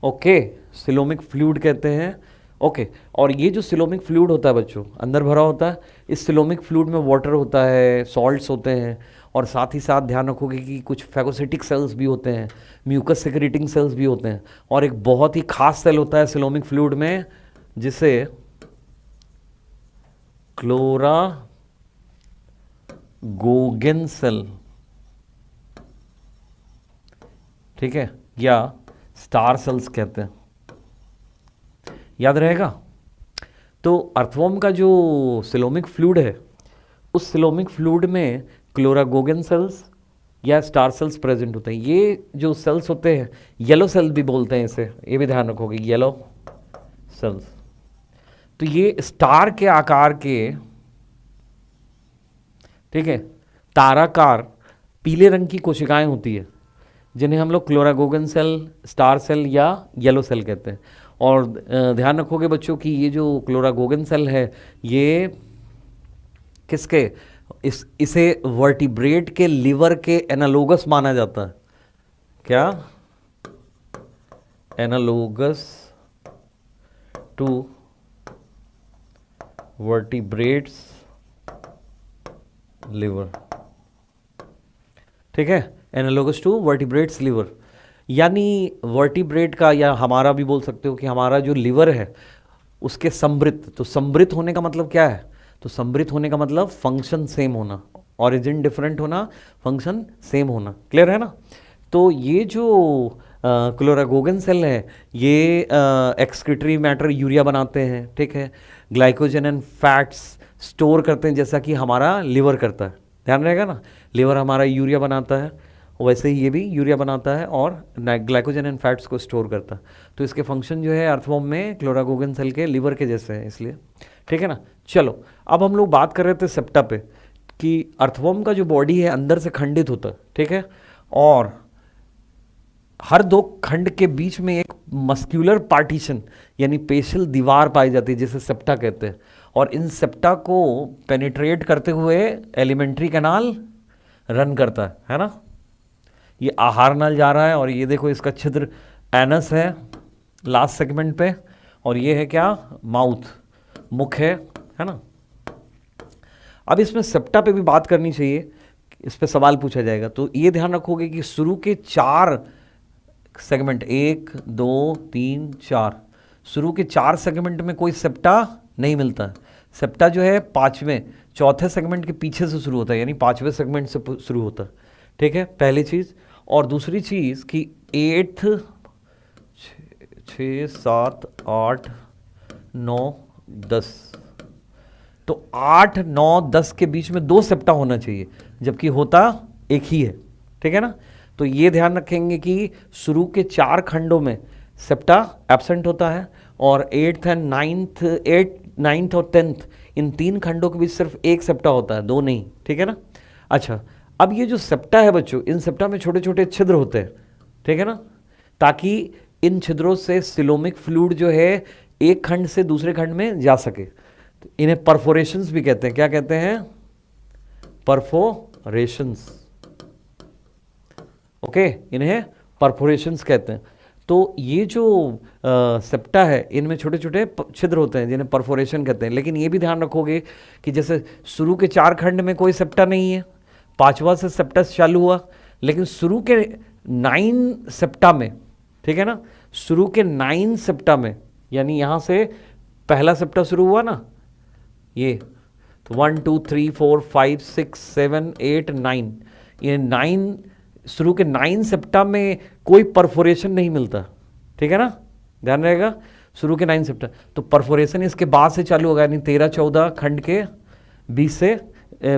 ओके, सिलोमिक फ्लूइड कहते हैं। ओके, और ये जो सिलोमिक फ्लूइड होता है बच्चों अंदर भरा होता है, इस सिलोमिक फ्लूइड में वाटर होता है, सॉल्ट्स होते हैं, और साथ ही साथ ध्यान रखोगे कि कुछ फैगोसिटिक सेल्स भी होते हैं, म्यूकस सेक्रेटिंग सेल्स भी होते हैं, और एक बहुत ही खास सेल होता है सिलोमिक फ्लूइड में जिसे क्लोरागोगेन सेल, ठीक है, या स्टार सेल्स कहते हैं। याद रहेगा। तो अर्थवॉर्म का जो सिलोमिक फ्लूइड है, उस सिलोमिक फ्लूइड में क्लोरागोगेन सेल्स या स्टार सेल्स प्रेजेंट होते हैं। ये जो सेल्स होते हैं, येलो सेल भी बोलते हैं इसे, ये भी ध्यान रखोगे, येलो सेल्स। तो ये स्टार के आकार के, ठीक है, ताराकार पीले रंग की कोशिकाएं होती है, जिन्हें हम लोग क्लोरागोगेन सेल, स्टार सेल या येलो सेल कहते हैं। और ध्यान रखोगे बच्चों कि ये जो क्लोरागोगेन सेल है, ये किसके, इसे वर्टिब्रेट के लिवर के एनालोगस माना जाता है। क्या? एनालोगस टू वर्टिब्रेट्स लिवर, ठीक है, एनालोगस टू वर्टिब्रेट्स लिवर। यानी वर्टिब्रेट का, या हमारा भी बोल सकते हो कि हमारा जो लिवर है उसके समृत। तो समृत होने का मतलब क्या है? तो समृत होने का मतलब फंक्शन सेम होना, ऑरिजिन डिफरेंट होना, फंक्शन सेम होना, क्लियर है ना। तो ये जो क्लोरागोगेन सेल है, ये एक्सक्रीटरी मैटर यूरिया बनाते हैं, ठीक है, ग्लाइकोजन एंड फैट्स स्टोर करते हैं, जैसा कि हमारा लिवर करता है। ध्यान रहेगा ना, लिवर हमारा यूरिया बनाता है, वैसे ही ये भी यूरिया बनाता है और ग्लाइकोजन एंड फैट्स को स्टोर करता है। तो इसके फंक्शन जो है अर्थवॉर्म में क्लोरागोगेन सेल के लिवर के जैसे हैं, इसलिए, ठीक है ना। चलो, अब हम लोग बात कर रहे थे सेप्टा पे, कि अर्थवॉर्म का जो बॉडी है अंदर से खंडित होता है, ठीक है, और हर दो खंड के बीच में एक मस्क्यूलर पार्टीशन यानी पेशियल दीवार पाई जाती है, जिसे सेप्टा कहते हैं। और इन सेप्टा को पेनिट्रेट करते हुए एलिमेंट्री कैनाल रन करता है ना। ये आहार नल जा रहा है, और ये देखो इसका छिद्र एनस है लास्ट सेगमेंट पे, और ये है क्या? माउथ, मुख है ना। अब इसमें सेप्टा पे भी बात करनी चाहिए, इस पे सवाल पूछा जाएगा। तो ये ध्यान रखोगे कि शुरू के 4 सेगमेंट, 1 2 3 4, शुरू के 4 सेगमेंट में कोई सेप्टा नहीं मिलता है। सेप्टा जो है 5वें, चौथे सेगमेंट के पीछे से शुरू होता है, यानी 5वें सेगमेंट से शुरू होता है, ठीक है, पहली चीज़। और दूसरी चीज़ कि 8 6 7 8 9 10, तो 8 9 10 के बीच में 2 सेप्टा होना चाहिए, जबकि होता एक ही है, ठीक है ना। तो ये ध्यान रखेंगे कि शुरू के 4 खंडों में सेप्टा एब्सेंट होता है, और 8th एंड 9th और 10th इन 3 खंडों के बीच सिर्फ एक सेप्टा होता है, 2 नहीं, ठीक है ना। अच्छा, अब ये जो सेप्टा है बच्चों, इन सेप्टा में छोटे छोटे छिद्र होते हैं, ठीक है ना, ताकि इन छिद्रों से सिलोमिक फ्लूइड जो है एक खंड से दूसरे खंड में जा सके। तो इन्हें परफोरेशंस भी कहते हैं। क्या कहते हैं? परफोरेशंस, ओके, इन्हें परफोरेशंस कहते हैं। तो ये जो सेप्टा है, इनमें छोटे छोटे छिद्र होते हैं जिन्हें परफोरेशन कहते हैं। लेकिन ये भी ध्यान रखोगे कि जैसे शुरू के 4 खंड में कोई सेप्टा नहीं है, 5वां से सेप्टा चालू हुआ, लेकिन शुरू के 9 सेप्टा में, ठीक है ना, शुरू के 9 सेप्टा में, यानी यहाँ से पहला सेप्टा शुरू हुआ ना, ये, तो 1 2 3 4 5 6 7 8 9, ये 9 शुरू के 9 सेप्टा में कोई परफोरेशन नहीं मिलता, ठीक है ना, ध्यान रहेगा, शुरू के 9 सेप्टा। तो परफोरेशन इसके बाद से चालू होगा, यानी 13 14 खंड के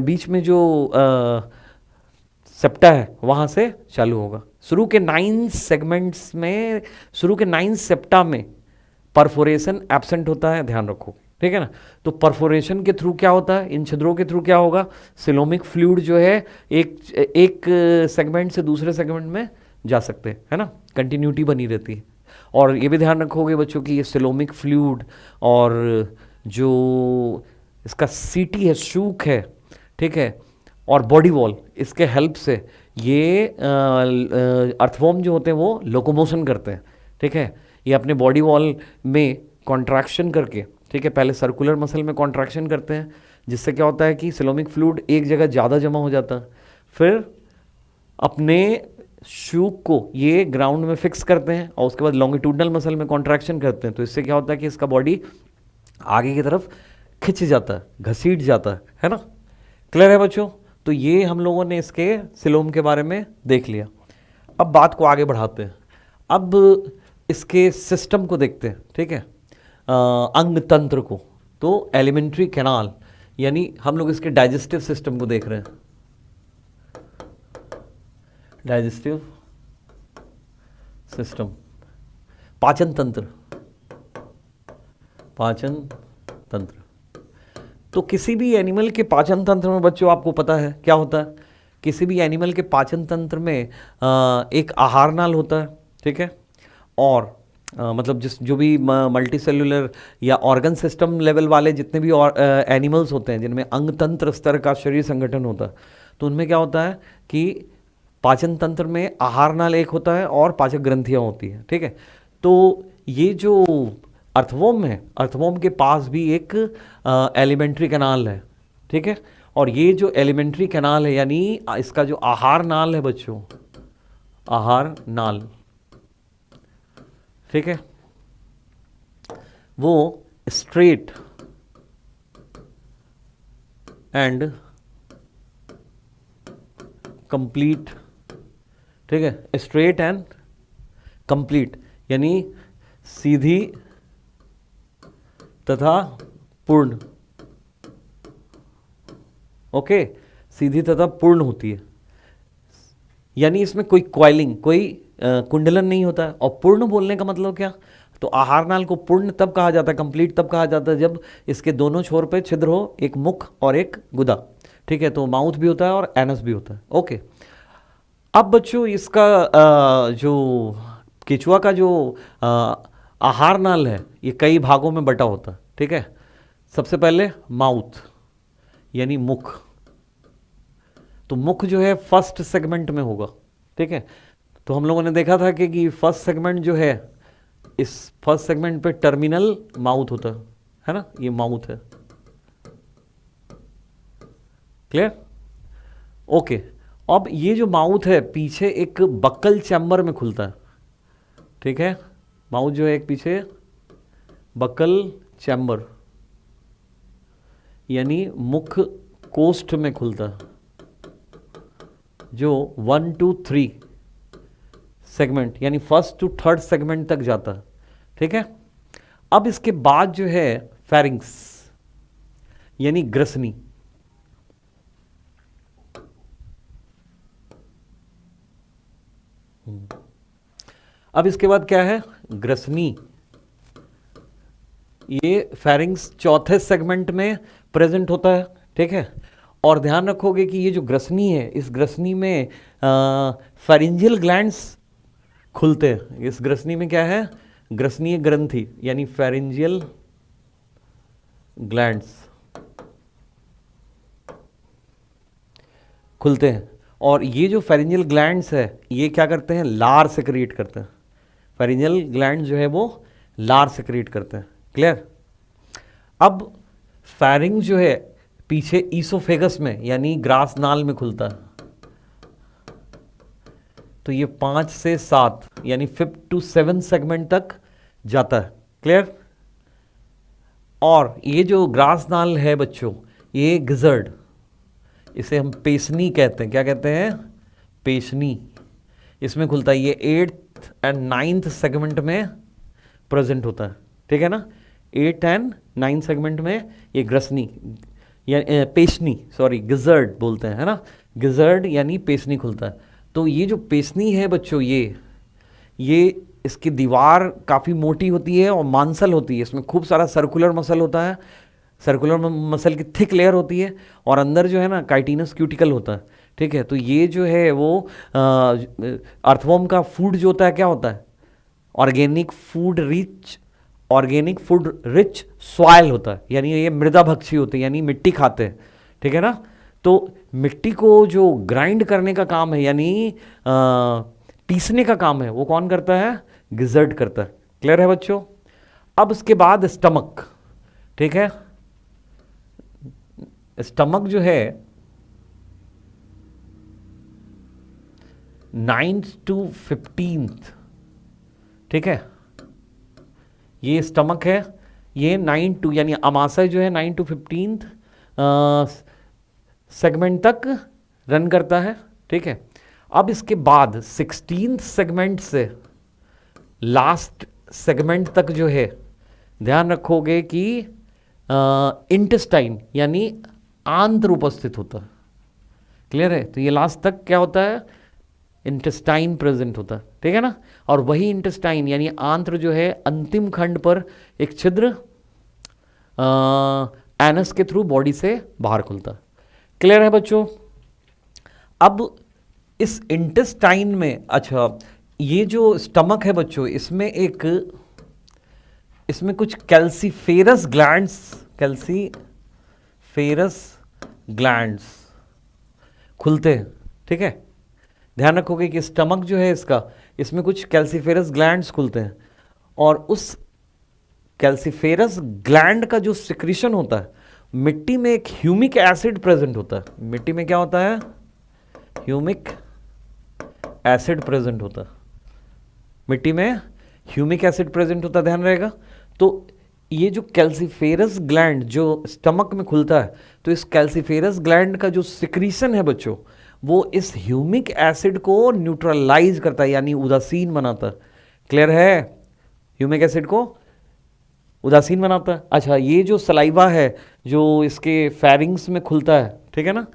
बीच में जो सेप्टा है वहाँ से चालू होगा। शुरू के 9 सेगमेंट्स में, शुरू के 9 सेप्टा में परफोरेशन एब्सेंट होता है, ध्यान रखो, ठीक है ना। तो परफोरेशन के थ्रू क्या होता है, इन छिद्रों के थ्रू क्या होगा, सिलोमिक फ्लूइड जो है एक सेगमेंट से दूसरे सेगमेंट में जा सकते हैं, है ना, कंटिन्यूटी बनी रहती है। और ये भी ध्यान रखोगे बच्चों कि ये सिलोमिक फ्लूइड और जो इसका सीटी है, शूक है, ठीक है, और बॉडी वॉल, इसके हेल्प से ये अर्थवॉर्म जो होते हैं वो लोकोमोशन करते हैं, ठीक है। ये अपने बॉडी वॉल में कॉन्ट्रैक्शन करके, ठीक है, पहले सर्कुलर मसल में कॉन्ट्रैक्शन करते हैं, जिससे क्या होता है कि सिलोमिक फ्लूइड एक जगह ज़्यादा जमा हो जाता है, फिर अपने शूक को ये ग्राउंड में फिक्स करते हैं और उसके बाद लॉन्गिट्यूडनल मसल में कॉन्ट्रैक्शन करते हैं। तो इससे क्या होता है कि इसका बॉडी आगे की तरफ खिंच जाता है, घसीट जाता है ना। क्लियर है बच्चों? तो ये हम लोगों ने इसके सिलोम के बारे में देख लिया। अब बात को आगे बढ़ाते हैं, अब इसके सिस्टम को देखते हैं, ठीक है, अंग तंत्र को। तो एलिमेंट्री कैनाल, यानी हम लोग इसके डाइजेस्टिव सिस्टम को देख रहे हैं, डाइजेस्टिव सिस्टम, पाचन तंत्र, पाचन तंत्र। तो किसी भी एनिमल के पाचन तंत्र में बच्चों आपको पता है क्या होता है, किसी भी एनिमल के पाचन तंत्र में एक आहार नाल होता है, ठीक है, और मतलब जो भी मल्टी सेलुलर या ऑर्गन सिस्टम लेवल वाले जितने भी एनिमल्स होते हैं जिनमें अंग तंत्र स्तर का शरीर संगठन होता है, तो उनमें क्या होता है कि पाचन तंत्र में आहार नाल एक होता है और पाचक ग्रंथियाँ होती हैं, ठीक है। तो ये जो अर्थवॉर्म है, अर्थवॉर्म के पास भी एक एलिमेंट्री कैनाल है, ठीक है, और ये जो एलिमेंट्री कैनाल है यानी इसका जो आहार नाल है बच्चों, आहार नाल, ठीक है, वो स्ट्रेट एंड कंप्लीट, ठीक है, स्ट्रेट एंड कंप्लीट, यानी सीधी तथा पूर्ण, ओके, सीधी तथा पूर्ण होती है, यानी इसमें कोई क्वाइलिंग, कोई कुंडलन नहीं होता है। और पूर्ण बोलने का मतलब क्या, तो आहार नाल को पूर्ण तब कहा जाता है, कंप्लीट तब कहा जाता है जब इसके दोनों छोर पे छिद्र हो, एक मुख और एक गुदा, ठीक है, तो माउथ भी होता है और एनस भी होता है, ओके। अब बच्चों इसका जो केचुआ का जो आहार नाल है ये कई भागों में बटा होता है, ठीक है। सबसे पहले माउथ यानी मुख, तो मुख जो है फर्स्ट सेगमेंट में होगा, ठीक है। तो हम लोगों ने देखा था कि फर्स्ट सेगमेंट जो है, इस फर्स्ट सेगमेंट पे टर्मिनल माउथ होता है ना, ये माउथ है, क्लियर, ओके। अब ये जो माउथ है पीछे एक बक्कल चैम्बर में खुलता है, ठीक है, माउथ जो है एक पीछे बक्कल चैम्बर यानी मुख कोष्ठ में खुलता है, जो 1 to 3 सेगमेंट यानी फर्स्ट टू थर्ड सेगमेंट तक जाता है, ठीक है। अब इसके बाद जो है फेरिंग्स यानी ग्रसनी, अब इसके बाद क्या है, ग्रसनी, ये फेरिंग्स चौथे सेगमेंट में प्रेजेंट होता है, ठीक है। और ध्यान रखोगे कि ये जो ग्रसनी है, इस ग्रसनी में फेरिंजियल ग्लैंड्स खुलते हैं। इस ग्रसनी में क्या है, ग्रसनीय ग्रंथि यानी फेरिंजियल ग्लैंड्स खुलते हैं। और ये जो फेरिंजियल ग्लैंड्स है ये क्या करते हैं, लार सेक्रेट करते हैं। फेरिंजियल ग्लैंड जो है वो लार सेक्रेट करते हैं, क्लियर। अब फेरिंग जो है पीछे ईसोफेगस में यानी ग्रास नाल में खुलता है, तो ये 5 से 7 यानी 5 to 7 सेगमेंट तक जाता है, क्लियर। और ये जो ग्रास नाल है बच्चों, ये गिजर्ड, इसे हम पेशनी कहते हैं। क्या कहते हैं? पेशनी। इसमें खुलता है, ये 8th एंड 9th सेगमेंट में प्रेजेंट होता है, ठीक है ना। 8 एंड 9 सेगमेंट में ये ग्रसनी या पेशनी, सॉरी गिजर्ड बोलते हैं, है ना। गिजर्ड यानी पेशनी खुलता है। तो ये जो पेशनी है बच्चों, ये इसकी दीवार काफ़ी मोटी होती है और मांसल होती है। इसमें खूब सारा सर्कुलर मसल होता है, सर्कुलर मसल की थिक लेयर होती है, और अंदर जो है ना काइटिनस क्यूटिकल होता है, ठीक है। तो ये जो है वो अर्थवॉर्म का फूड जो होता है क्या होता है? ऑर्गेनिक फूड रिच सॉइल होता है, यानी ये मृदा भक्षी होते हैं, यानी मिट्टी खाते हैं, ठीक है ना। तो मिट्टी को जो ग्राइंड करने का काम है, यानी पीसने का काम है, वो कौन करता है? गिजर्ड करता है। क्लियर है बच्चों? अब उसके बाद स्टमक, ठीक है। स्टमक जो है 9th to 15th, ठीक है, ये स्टमक है। ये 9 to यानी अमाशय जो है 9 to 15th सेगमेंट तक रन करता है, ठीक है। अब इसके बाद 16th सेगमेंट से लास्ट सेगमेंट तक जो है, ध्यान रखोगे कि इंटेस्टाइन यानी आंत्र उपस्थित होता है। क्लियर है? तो ये लास्ट तक क्या होता है? इंटेस्टाइन प्रेजेंट होता है, ठीक है ना। और वही इंटेस्टाइन यानी आंत्र जो है अंतिम खंड पर एक छिद्र एनस के थ्रू बॉडी से बाहर खुलता है। क्लियर है बच्चों? अब इस इंटेस्टाइन में, अच्छा ये जो स्टमक है बच्चों, इसमें कुछ कैल्सीफेरस ग्लैंड्स खुलते हैं, ठीक है। ध्यान रखोगे कि स्टमक जो है इसमें कुछ कैल्सीफेरस ग्लैंड्स खुलते हैं, और उस कैल्सीफेरस ग्लैंड का जो सिक्रीशन होता है, मिट्टी में एक ह्यूमिक एसिड प्रेजेंट होता है। मिट्टी में क्या होता है? ह्यूमिक एसिड प्रेजेंट होता है। मिट्टी में ह्यूमिक एसिड प्रेजेंट होता है, ध्यान रहेगा। तो ये जो कैल्सीफेरस ग्लैंड जो स्टमक में खुलता है, तो इस कैल्सीफेरस ग्लैंड का जो सिक्रीशन है बच्चों, वो इस ह्यूमिक एसिड को न्यूट्रलाइज करता है, यानी उदासीन बनाता है। क्लियर है? ह्यूमिक एसिड को उदासीन बनाता है। अच्छा, ये जो सलाइवा है जो इसके फेरिंग्स में खुलता है, ठीक है ना,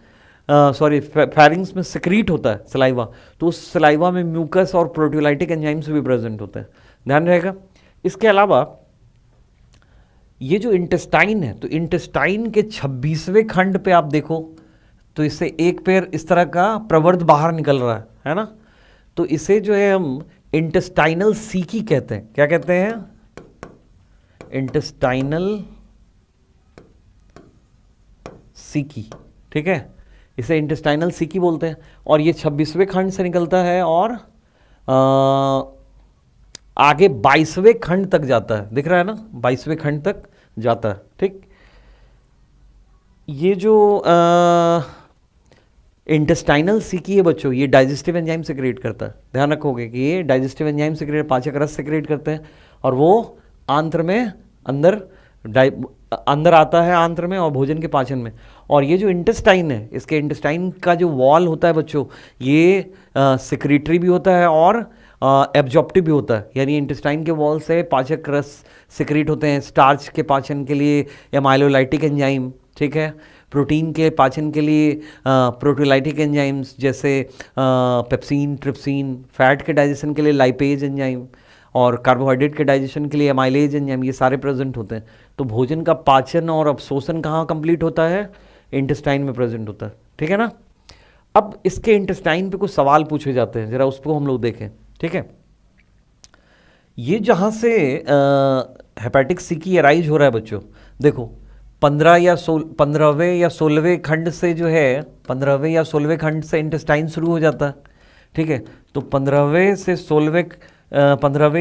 सॉरी फेरिंग्स में सिक्रीट होता है सलाइवा, तो उस सलाइवा में म्यूकस और प्रोटियोलाइटिक एंजाइम्स भी प्रेजेंट होते हैं, ध्यान रहेगा। इसके अलावा ये जो इंटेस्टाइन है, तो इंटेस्टाइन के 26वें खंड पे आप देखो तो इससे एक पैर इस तरह का प्रवर्ध बाहर निकल रहा है ना। तो इसे जो है हम इंटेस्टाइनल सीकी कहते हैं। क्या कहते हैं? इंटेस्टाइनल सीकी, ठीक है, इसे इंटेस्टाइनल सीकी बोलते हैं। और ये 26वें खंड से निकलता है और आगे 22वें खंड तक जाता है, दिख रहा है ना, 22वें खंड तक जाता है, ठीक। ये जो इंटेस्टाइनल सीकी है बच्चों, ये डाइजेस्टिव एंजाइम सेक्रेट करता है। ध्यान रखोगे कि ये डाइजेस्टिव एंजाइम सेक्रेट, पाचक रस सेक्रेट करते हैं, और वो आंत्र में अंदर आता है आंत्र में और भोजन के पाचन में। और ये जो इंटेस्टाइन है, इसके इंटेस्टाइन का जो वॉल होता है बच्चों, ये सेक्रेटरी भी होता है और एब्जॉर्प्टिव भी होता है। यानी इंटेस्टाइन के वॉल से पाचक रस सेक्रेट होते हैं, स्टार्च के पाचन के लिए एमाइलोलाइटिक एंजाइम, ठीक है, प्रोटीन के पाचन के लिए प्रोटीलाइटिक एंजाइम्स जैसे पेप्सिन, ट्रिप्सिन, फैट के डाइजेशन के लिए लाइपेज एंजाइम, और कार्बोहाइड्रेट के डाइजेशन के लिए एमाइलेज एंजाइम, ये सारे प्रेजेंट होते हैं। तो भोजन का पाचन और अवशोषण कहाँ कंप्लीट होता है? इंटेस्टाइन में प्रेजेंट होता है, ठीक है ना। अब इसके इंटेस्टाइन पे कुछ सवाल पूछे जाते हैं, जरा उसको हम लोग देखें, ठीक है। ये जहाँ से हेपेटिक सीकी अराइज हो रहा है बच्चों, देखो 15वें या 16वें खंड से जो है, 15वें या 16वें खंड से इंटेस्टाइन शुरू हो जाता है, ठीक है। तो 15वें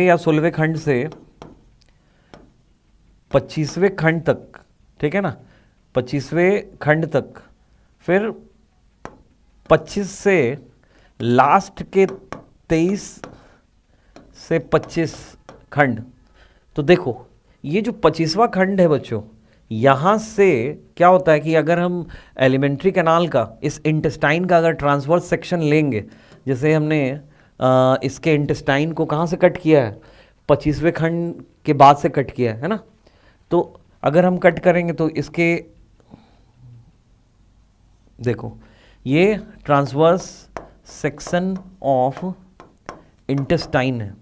या 16वें खंड से 25वें खंड तक, ठीक है ना, 25वें खंड तक, फिर 25 से लास्ट के 23 से 25 खंड। तो देखो ये जो 25वां खंड है बच्चों, यहाँ से क्या होता है कि अगर हम एलिमेंट्री कैनाल का इस इंटेस्टाइन का अगर ट्रांसवर्स सेक्शन लेंगे, जैसे हमने इसके इंटेस्टाइन को कहाँ से कट किया है, 25वें खंड के बाद से कट किया है ना, तो अगर हम कट करेंगे तो इसके देखो ये ट्रांसवर्स सेक्शन ऑफ इंटेस्टाइन है,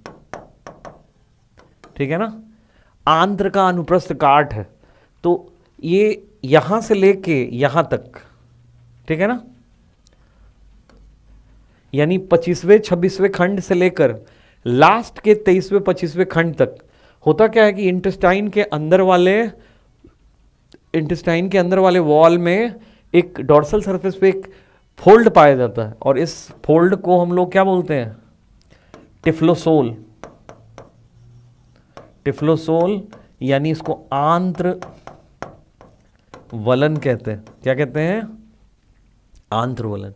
ठीक है ना, आंत्र का अनुप्रस्थ काट है, तो ये यहां से लेके यहां तक, ठीक है ना, यानी 25वें 26वें खंड से लेकर लास्ट के 23वें 25वें खंड तक होता क्या है कि इंटेस्टाइन के अंदर वाले वॉल में एक डॉर्सल सरफेस पे एक फोल्ड पाया जाता है, और इस फोल्ड को हम लोग क्या बोलते हैं, टिफ्लोसोल। टिफ्लोसोल यानी इसको आंत्र वलन कहते हैं। क्या कहते हैं, आंत्र वलन।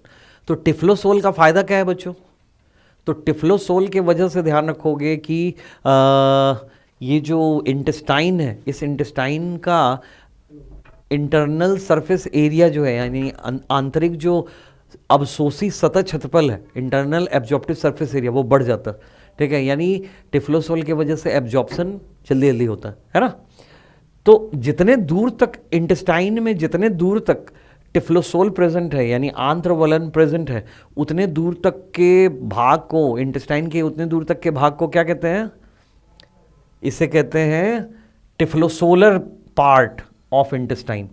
तो टिफ्लोसोल का फायदा क्या है बच्चों, तो टिफ्लोसोल के वजह से ध्यान रखोगे कि ये जो इंटेस्टाइन है, इस इंटेस्टाइन का इंटरनल सरफेस एरिया जो है, यानी आंतरिक जो अवशोषी सतह क्षेत्रफल है, इंटरनल एब्जॉर्प्टिव सरफेस एरिया, वो बढ़ जाता है, ठीक है, यानी टिफ्लोसोल की वजह से एब्जॉर्प्शन जल्दी जल्दी होता है ना। तो जितने दूर तक इंटेस्टाइन में, जितने दूर तक टिफ्लोसोल प्रेजेंट है, यानी आंत्रवलन प्रेजेंट है, उतने दूर तक के भाग को, इंटेस्टाइन के उतने दूर तक के भाग को क्या कहते हैं, इसे कहते हैं टिफ्लोसोलर पार्ट ऑफ इंटेस्टाइन,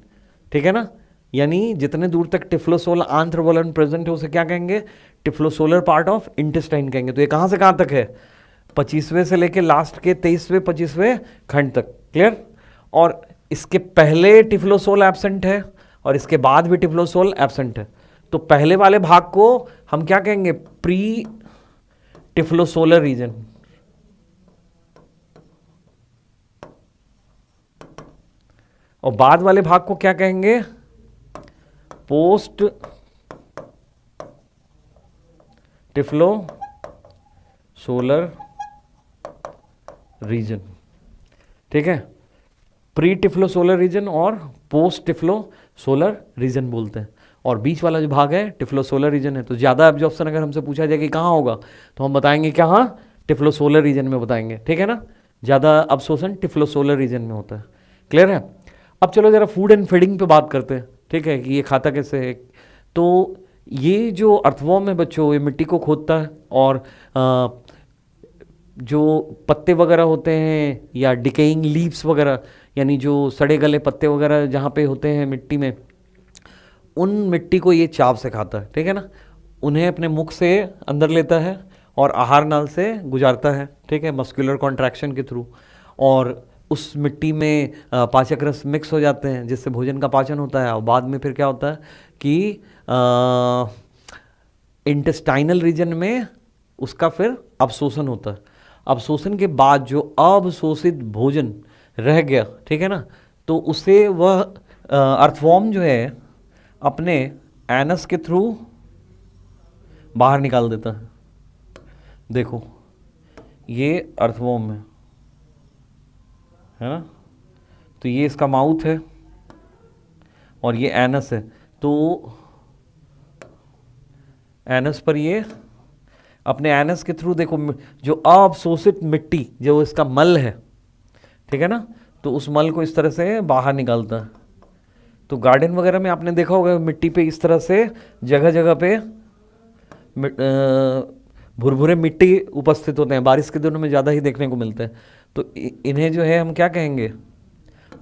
ठीक है ना, यानी जितने दूर तक टिफ्लोसोल आंत्रवलन प्रेजेंट है उसे क्या कहेंगे, टिफ्लोसोलर पार्ट ऑफ इंटेस्टाइन कहेंगे। तो ये कहां से कहां तक है, 25वें से लेके लास्ट के 23वें 25वें खंड तक, क्लियर। और इसके पहले टिफ्लोसोल एब्सेंट है और इसके बाद भी टिफ्लोसोल एब्सेंट है, तो पहले वाले भाग को हम क्या कहेंगे, प्री टिफ्लोसोलर रीजन, और बाद वाले भाग को क्या कहेंगे, पोस्ट टिफ्लोसोलर रीजन, ठीक है, प्री टिफ्लोसोलर रीजन और पोस्ट टिफ्लोसोलर रीजन बोलते हैं। और बीच वाला जो भाग है टिफ्लोसोलर रीजन है। तो ज़्यादा एब्जॉर्प्शन अगर हमसे पूछा जाए कि कहाँ होगा, तो हम बताएंगे कहाँ, टिफ्लोसोलर रीजन में बताएंगे, ठीक है ना, ज़्यादा अब्सॉर्प्शन टिफ्लोसोलर रीजन में होता है, क्लियर है। अब चलो जरा फूड एंड फीडिंग पे बात करते हैं, ठीक है, कि ये खाता कैसे है। तो ये जो अर्थवॉर्म है बच्चों, ये मिट्टी को खोदता है, और जो पत्ते वगैरह होते हैं या डिकेइंग लीव्स वगैरह, यानी जो सड़े गले पत्ते वगैरह जहाँ पे होते हैं मिट्टी में, उन मिट्टी को ये चाव से खाता है, ठीक है ना, उन्हें अपने मुख से अंदर लेता है और आहार नाल से गुजारता है, ठीक है, मस्कुलर कॉन्ट्रैक्शन के थ्रू, और उस मिट्टी में पाचक रस मिक्स हो जाते हैं जिससे भोजन का पाचन होता है। और बाद में फिर क्या होता है कि इंटेस्टाइनल रीजन में उसका फिर अवशोषण होता है। अवशोषण के बाद जो अवशोषित भोजन रह गया, ठीक है ना, तो उसे वह अर्थवॉर्म जो है अपने एनस के थ्रू बाहर निकाल देता है। देखो ये अर्थवॉर्म है ना, तो ये इसका माउथ है और ये एनस है। तो एनस पर ये अपने एनस के थ्रू देखो जो अवशोषित मिट्टी जो इसका मल है, ठीक है ना, तो उस मल को इस तरह से बाहर निकालता है। तो गार्डन वगैरह में आपने देखा होगा मिट्टी पे इस तरह से जगह जगह पे भुरभुरे मिट्टी उपस्थित होते हैं, बारिश के दिनों में ज़्यादा ही देखने को मिलते हैं। तो इन्हें जो है हम क्या कहेंगे,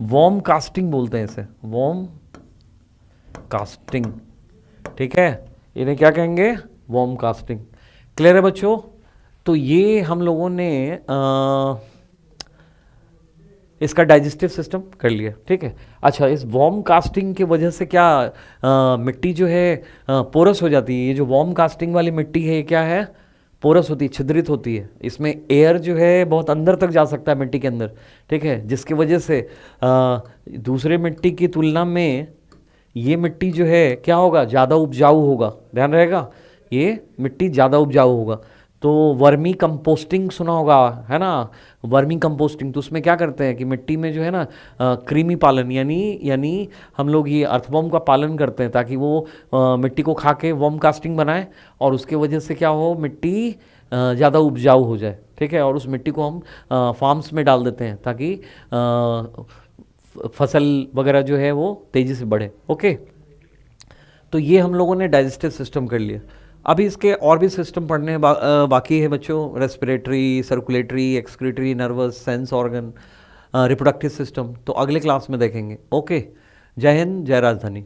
वॉर्म कास्टिंग बोलते हैं इसे, वॉर्म कास्टिंग, ठीक है, इन्हें क्या कहेंगे, वॉर्म कास्टिंग। क्लियर है बच्चों। तो ये हम लोगों ने इसका डाइजेस्टिव सिस्टम कर लिया, ठीक है। अच्छा, इस वॉर्म कास्टिंग की वजह से क्या मिट्टी जो है पोरस हो जाती है। ये जो वॉर्म कास्टिंग वाली मिट्टी है ये क्या है, पोरस होती है, छिद्रित होती है। इसमें एयर जो है बहुत अंदर तक जा सकता है मिट्टी के अंदर, ठीक है, जिसकी वजह से दूसरे मिट्टी की तुलना में ये मिट्टी जो है क्या होगा, ज़्यादा उपजाऊ होगा। ध्यान रहेगा, ये मिट्टी ज़्यादा उपजाऊ होगा। तो वर्मी कंपोस्टिंग सुना होगा, है ना। वर्मी कंपोस्टिंग, तो उसमें क्या करते हैं कि मिट्टी में जो है ना कृमि पालन, यानी हम लोग ये अर्थवर्म का पालन करते हैं ताकि वो मिट्टी को खा के वर्म कास्टिंग बनाए, और उसके वजह से क्या हो, मिट्टी ज़्यादा उपजाऊ हो जाए, ठीक है। और उस मिट्टी को हम फार्म्स में डाल देते हैं ताकि फसल वगैरह जो है वो तेज़ी से बढ़े। ओके, तो ये हम लोगों ने डाइजेस्टिव सिस्टम कर लिया। अभी इसके और भी सिस्टम पढ़ने बाकी है बच्चों, respiratory, circulatory, excretory, nervous, sense organ, reproductive system, तो अगले क्लास में देखेंगे। ओके, जय हिंद, जय राजधानी।